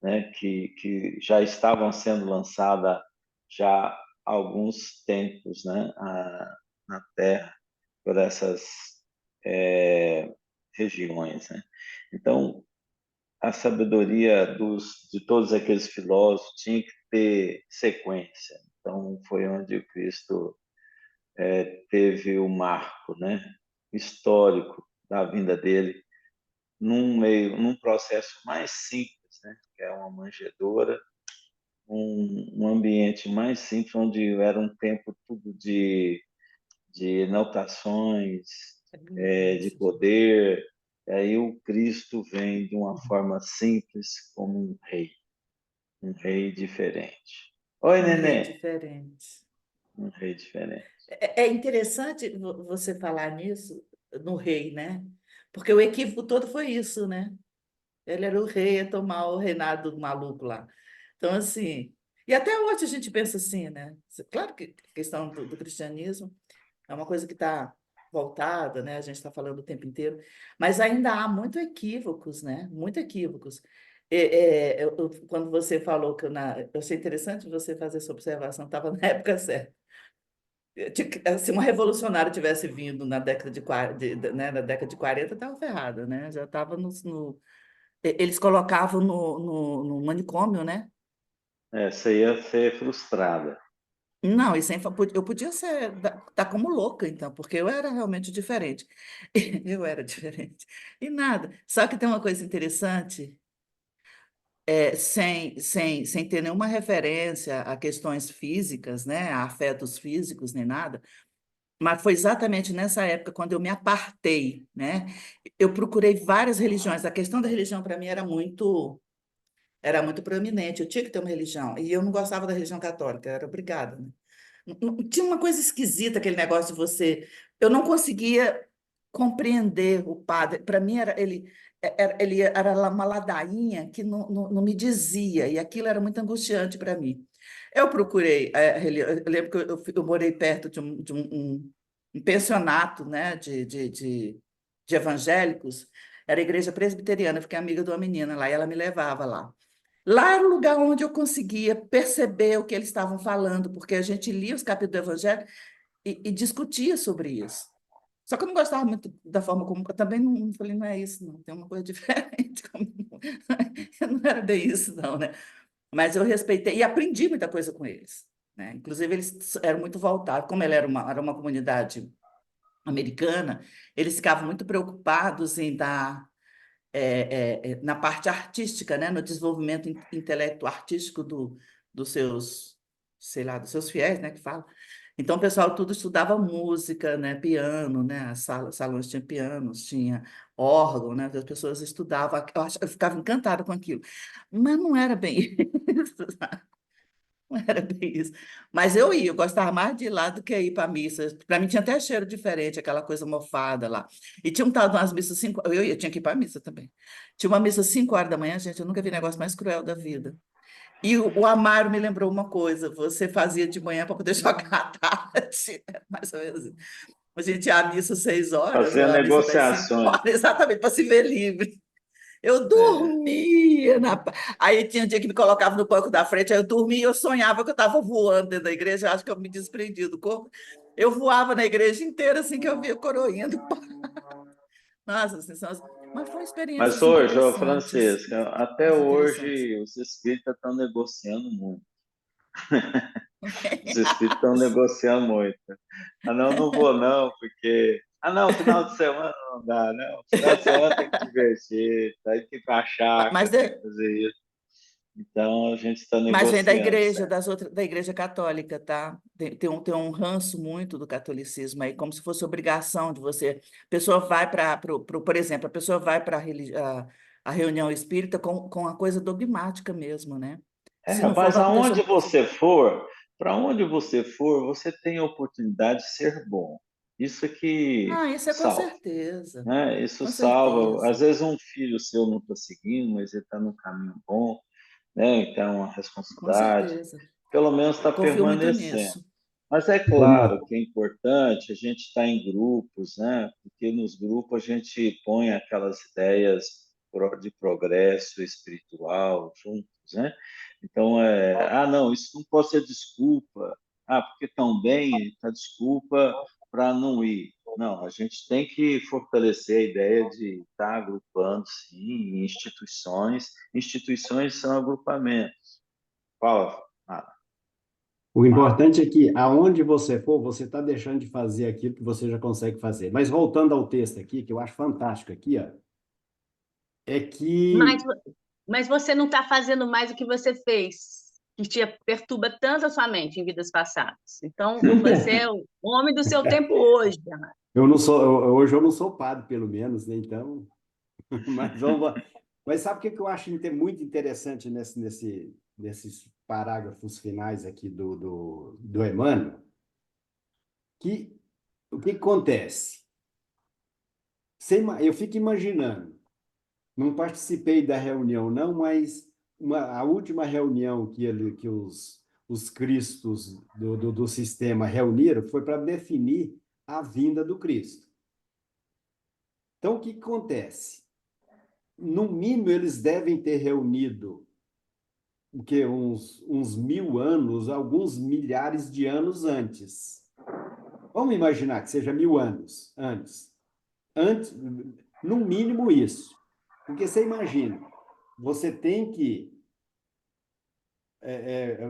né, que já estavam sendo lançadas já há alguns tempos, né, na Terra, por essas regiões. Né? Então, a sabedoria de todos aqueles filósofos tinha que ter sequência. Então, foi onde o Cristo teve o marco, né, histórico da vinda dele num processo mais simples, né, que é uma manjedoura, um ambiente mais simples, onde era um tempo tudo de exaltações, de poder. Aí o Cristo vem de uma forma simples, como um rei diferente. Oi, Um rei neném. diferente. Um rei diferente. É interessante você falar nisso, no rei, né? Porque o equívoco todo foi isso, né? Ele era o rei, ia tomar o reinado do maluco lá. Então, assim, e até hoje a gente pensa assim, né? Claro que a questão do cristianismo é uma coisa que está voltada, né? A gente está falando o tempo inteiro, mas ainda há muito equívocos, né? Muito equívocos. Quando você falou eu achei interessante você fazer essa observação, estava na época certa. Se uma revolucionária tivesse vindo na década de 40, né, na década de 40, estava ferrada, né? Já estava eles colocavam no manicômio, né? Você ia ser frustrada. Não, e eu podia ser, tá como louca, então, porque eu era realmente diferente. Eu era diferente. E nada. Só que tem uma coisa interessante, sem ter nenhuma referência a questões físicas, né, a afetos físicos, nem nada, mas foi exatamente nessa época quando eu me apartei, né? Eu procurei várias religiões. A questão da religião para mim era muito proeminente. Eu tinha que ter uma religião. E eu não gostava da religião católica, eu era obrigada, né? Tinha uma coisa esquisita aquele negócio de você. Eu não conseguia compreender o padre. Para mim, ele era uma ladainha que não me dizia, e aquilo era muito angustiante para mim. Eu procurei, eu lembro que eu morei perto de um pensionato, né, de evangélicos, era a igreja presbiteriana, eu fiquei amiga de uma menina lá, e ela me levava lá. Lá era o lugar onde eu conseguia perceber o que eles estavam falando, porque a gente lia os capítulos do Evangelho e discutia sobre isso. Só que eu não gostava muito da forma como. Eu também não falei, não é isso, não, tem uma coisa diferente. Não era bem isso, não, né? Mas eu respeitei e aprendi muita coisa com eles. Né? Inclusive, eles eram muito voltados, como ele era uma comunidade americana, eles ficavam muito preocupados em dar na parte artística, né, no desenvolvimento intelecto artístico dos seus, sei lá, dos seus fiéis, né, que fala. Então, o pessoal tudo estudava música, né, piano, né, as salões tinham pianos, tinha órgão, né, as pessoas estudavam, eu ficava encantada com aquilo. Mas não era bem isso, sabe? Não era bem isso. Mas eu gostava mais de ir lá do que ir para a missa. Para mim tinha até cheiro diferente, aquela coisa mofada lá. E tinha um tal de umas missas 5. Eu tinha que ir para a missa também. Tinha uma missa 5 horas da manhã, gente, eu nunca vi negócio mais cruel da vida. E o Amaro me lembrou uma coisa: você fazia de manhã para poder jogar à tarde, mais ou menos. A gente ia à missa 6 horas, Fazer ou a missa das 5 negociações. horas, exatamente, para se ver livre. Eu É, dormia Aí tinha um dia que me colocava no banco da frente, aí eu dormia e eu sonhava que eu estava voando dentro da igreja, eu acho que eu me desprendi do corpo. Eu voava na igreja inteira assim que eu via coroinha do. Nossa, assim, Mas foram Mas experiências hoje, ô, interessantes, Francisca, até muito interessantes. hoje os espíritas estão negociando muito. Os espíritos estão negociando muito. Ah, não, não vou não, porque... Ah, não, final de semana não dá, não. Final de semana tem que divertir, tem que ir para a chácara, Mas, tem que fazer isso. Então, a gente está mas vem da negociando igreja, sempre. da igreja católica, tá? Tem um ranço muito do catolicismo aí, como se fosse obrigação de você. A pessoa vai por exemplo, a pessoa vai para a reunião espírita com a coisa dogmática mesmo, né? Se É, não for mas para a aonde pessoa. você for, para onde você for, você tem a oportunidade de ser bom. Isso é que Ah, isso é com salva, certeza, né? Isso com salva. Às certeza. vezes um filho seu não está seguindo, mas ele está no caminho bom, né? Então, a Com responsabilidade, certeza. pelo menos está Confio muito permanecendo. nisso. Mas é Uma, claro que é importante a gente estar em grupos, né? Porque nos grupos a gente põe aquelas ideias de progresso espiritual juntos, né? Então, não, isso não pode ser desculpa. Ah, porque estão bem, tá desculpa para não ir. Não, a gente tem que fortalecer a ideia de estar agrupando, sim, em instituições. Instituições são agrupamentos. Fala, ah, o importante é que aonde você for, você está deixando de fazer aquilo que você já consegue fazer. Mas voltando ao texto aqui, que eu acho fantástico aqui, ó, é Mas, que mas você não está fazendo mais o que você fez, que te perturba tanto a sua mente em vidas passadas. Então, você é o homem do seu tempo hoje, Ana. eu não sou, hoje eu não sou padre, pelo menos, né? Então, mas vamos lá. Mas sabe o que que eu acho muito interessante nesses parágrafos finais aqui do Emmanuel? Que o que acontece? Eu fico imaginando, não participei da reunião, não, mas a última reunião que os cristos do sistema reuniram foi para definir a vinda do Cristo. Então, o que acontece? No mínimo, eles devem ter reunido uns 1.000 anos, alguns milhares de anos antes. Vamos imaginar que seja 1.000 anos antes. Antes, no mínimo isso. Porque você imagina, você tem que.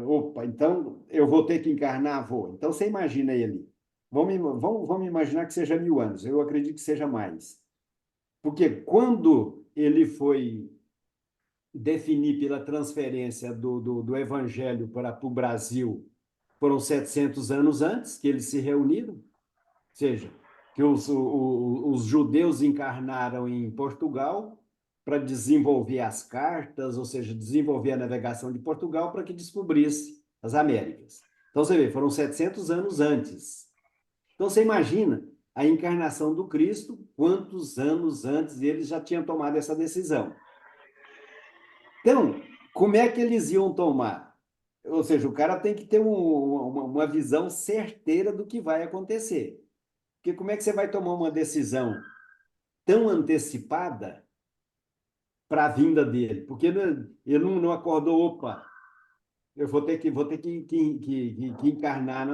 Opa, então eu vou ter que encarnar, vou. Então você imagina ele. Vamos imaginar que seja 1.000 anos. Eu acredito que seja mais. Porque quando ele foi definir pela transferência do Evangelho para o Brasil, foram 700 anos antes que eles se reuniram, ou seja, que os judeus encarnaram em Portugal para desenvolver as cartas, ou seja, desenvolver a navegação de Portugal para que descobrisse as Américas. Então você vê, foram 700 anos antes. Então você imagina a encarnação do Cristo, quantos anos antes eles já tinham tomado essa decisão. Então, como é que eles iam tomar? Ou seja, o cara tem que ter uma visão certeira do que vai acontecer. Porque como é que você vai tomar uma decisão tão antecipada para a vinda dele? Porque ele não acordou, opa, eu vou ter que encarnar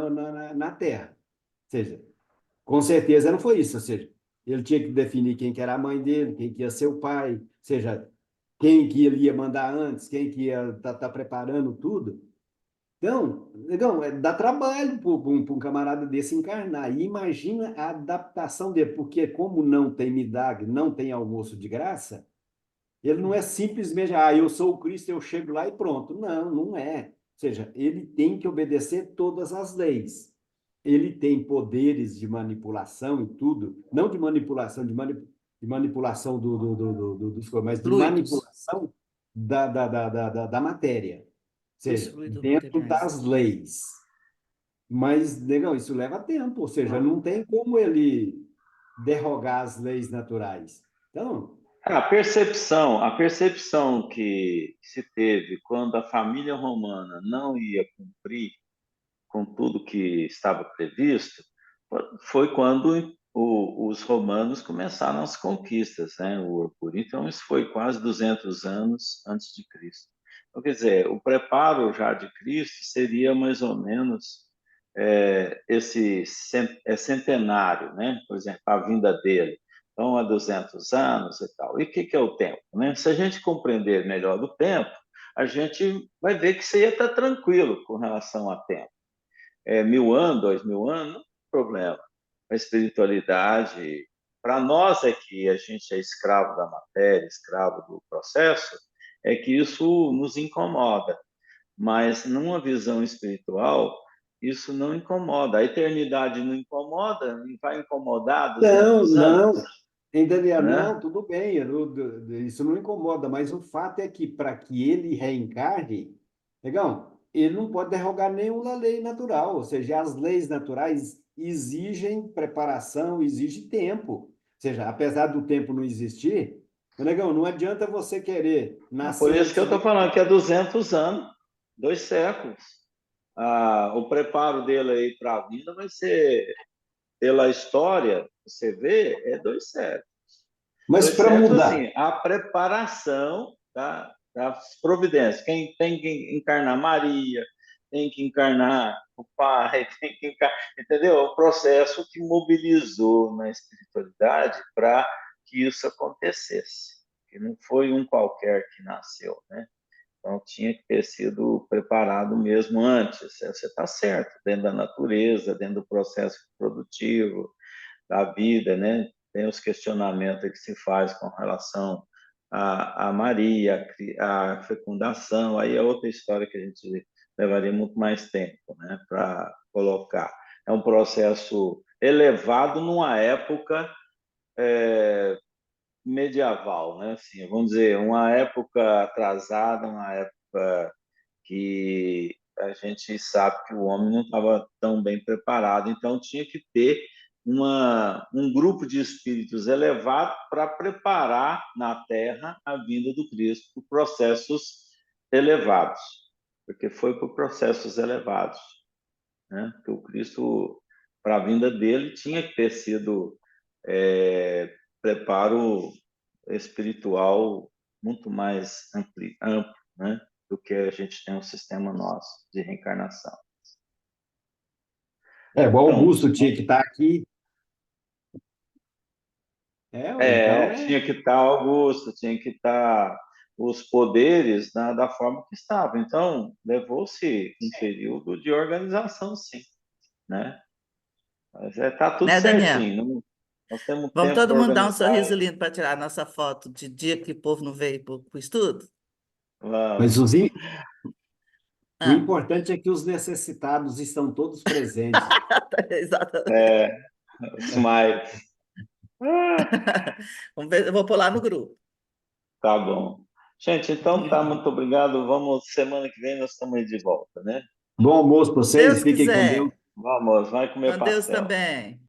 na Terra. Ou seja, com certeza não foi isso. Ou seja, ele tinha que definir quem que era a mãe dele, quem que ia ser o pai, ou seja, quem que ele ia mandar antes, quem que ia tá preparando tudo. Então, negão, dá trabalho para um camarada desse encarnar. E imagina a adaptação dele, porque como não tem milagre, não tem almoço de graça, ele não é simplesmente, eu sou o Cristo, eu chego lá e pronto. Não, não é. Ou seja, ele tem que obedecer todas as leis. Ele tem poderes de manipulação e tudo, não de manipulação, de manipulação dos coisas, mas de Fluidos, manipulação da matéria. Ou dos seja, fluidos dentro materiais. das leis. Mas, legal, isso leva tempo, ou seja, não tem como ele derrogar as leis naturais. Então, a percepção que se teve quando a família romana não ia cumprir com tudo que estava previsto, foi quando os romanos começaram as conquistas, né? Então, isso foi quase 200 anos antes de Cristo. Então, quer dizer, o preparo já de Cristo seria mais ou menos esse centenário, né? Por exemplo, a vinda dele. Então, há 200 anos e tal. E o que é o tempo, né? Se a gente compreender melhor do tempo, a gente vai ver que você ia estar tranquilo com relação a tempo. 1.000 anos, 2.000 anos, não tem problema. A espiritualidade, para nós é que a gente é escravo da matéria, escravo do processo, é que isso nos incomoda. Mas numa visão espiritual, isso não incomoda. A eternidade não incomoda, não vai incomodar Não, 200 não, anos, entenderia, né? não, tudo bem, isso não incomoda, mas o fato é que para que ele reencarne, negão, ele não pode derrogar nenhuma lei natural, ou seja, as leis naturais exigem preparação, exigem tempo. Ou seja, apesar do tempo não existir, negão, não adianta você querer Por nascer isso que eu antes estou dele. falando que é 200 anos, 2 séculos. O preparo dele aí para a vida vai ser, pela história, você vê, é 2 séculos. Mas Dois para séculos, mudar, assim, a preparação das providências. Quem tem que encarnar Maria, tem que encarnar o Pai, tem que encarnar, entendeu? O processo que mobilizou na espiritualidade para que isso acontecesse. Que não foi um qualquer que nasceu, né? Então tinha que ter sido preparado mesmo antes. Você está certo, dentro da natureza, dentro do processo produtivo, da vida, né? Tem os questionamentos que se faz com relação a Maria, a fecundação, aí é outra história que a gente levaria muito mais tempo, né, para colocar. É um processo elevado numa época medieval, né? Assim, vamos dizer, uma época atrasada, uma época que a gente sabe que o homem não estava tão bem preparado, então tinha que ter um grupo de espíritos elevado para preparar na Terra a vinda do Cristo por processos elevados, porque foi por processos elevados, né? Que o Cristo, para a vinda dele, tinha que ter sido preparo espiritual muito mais amplo, né? Do que a gente tem um sistema nosso de reencarnação. o Pronto. Augusto tinha que estar aqui. Então Tinha que estar Augusto, tinha que estar os poderes da forma que estava. Então, levou-se um período de organização, sim, né? Mas está tudo Né, Daniel? certinho. Nós temos Vamos tempo todo para mundo dar um organizar. sorriso lindo para tirar a nossa foto de dia que o povo não veio para o estudo? Mas Vamos. o Ah, importante é que os necessitados estão todos presentes. exatamente. É, Smile. Vamos ver, eu vou pôr lá no grupo. Tá bom. Gente, então tá, muito obrigado. Vamos, semana que vem nós estamos aí de volta, né? Bom almoço para vocês, Deus fiquem com Deus. quiser. Vamos, vai comer Com Deus pastel. também.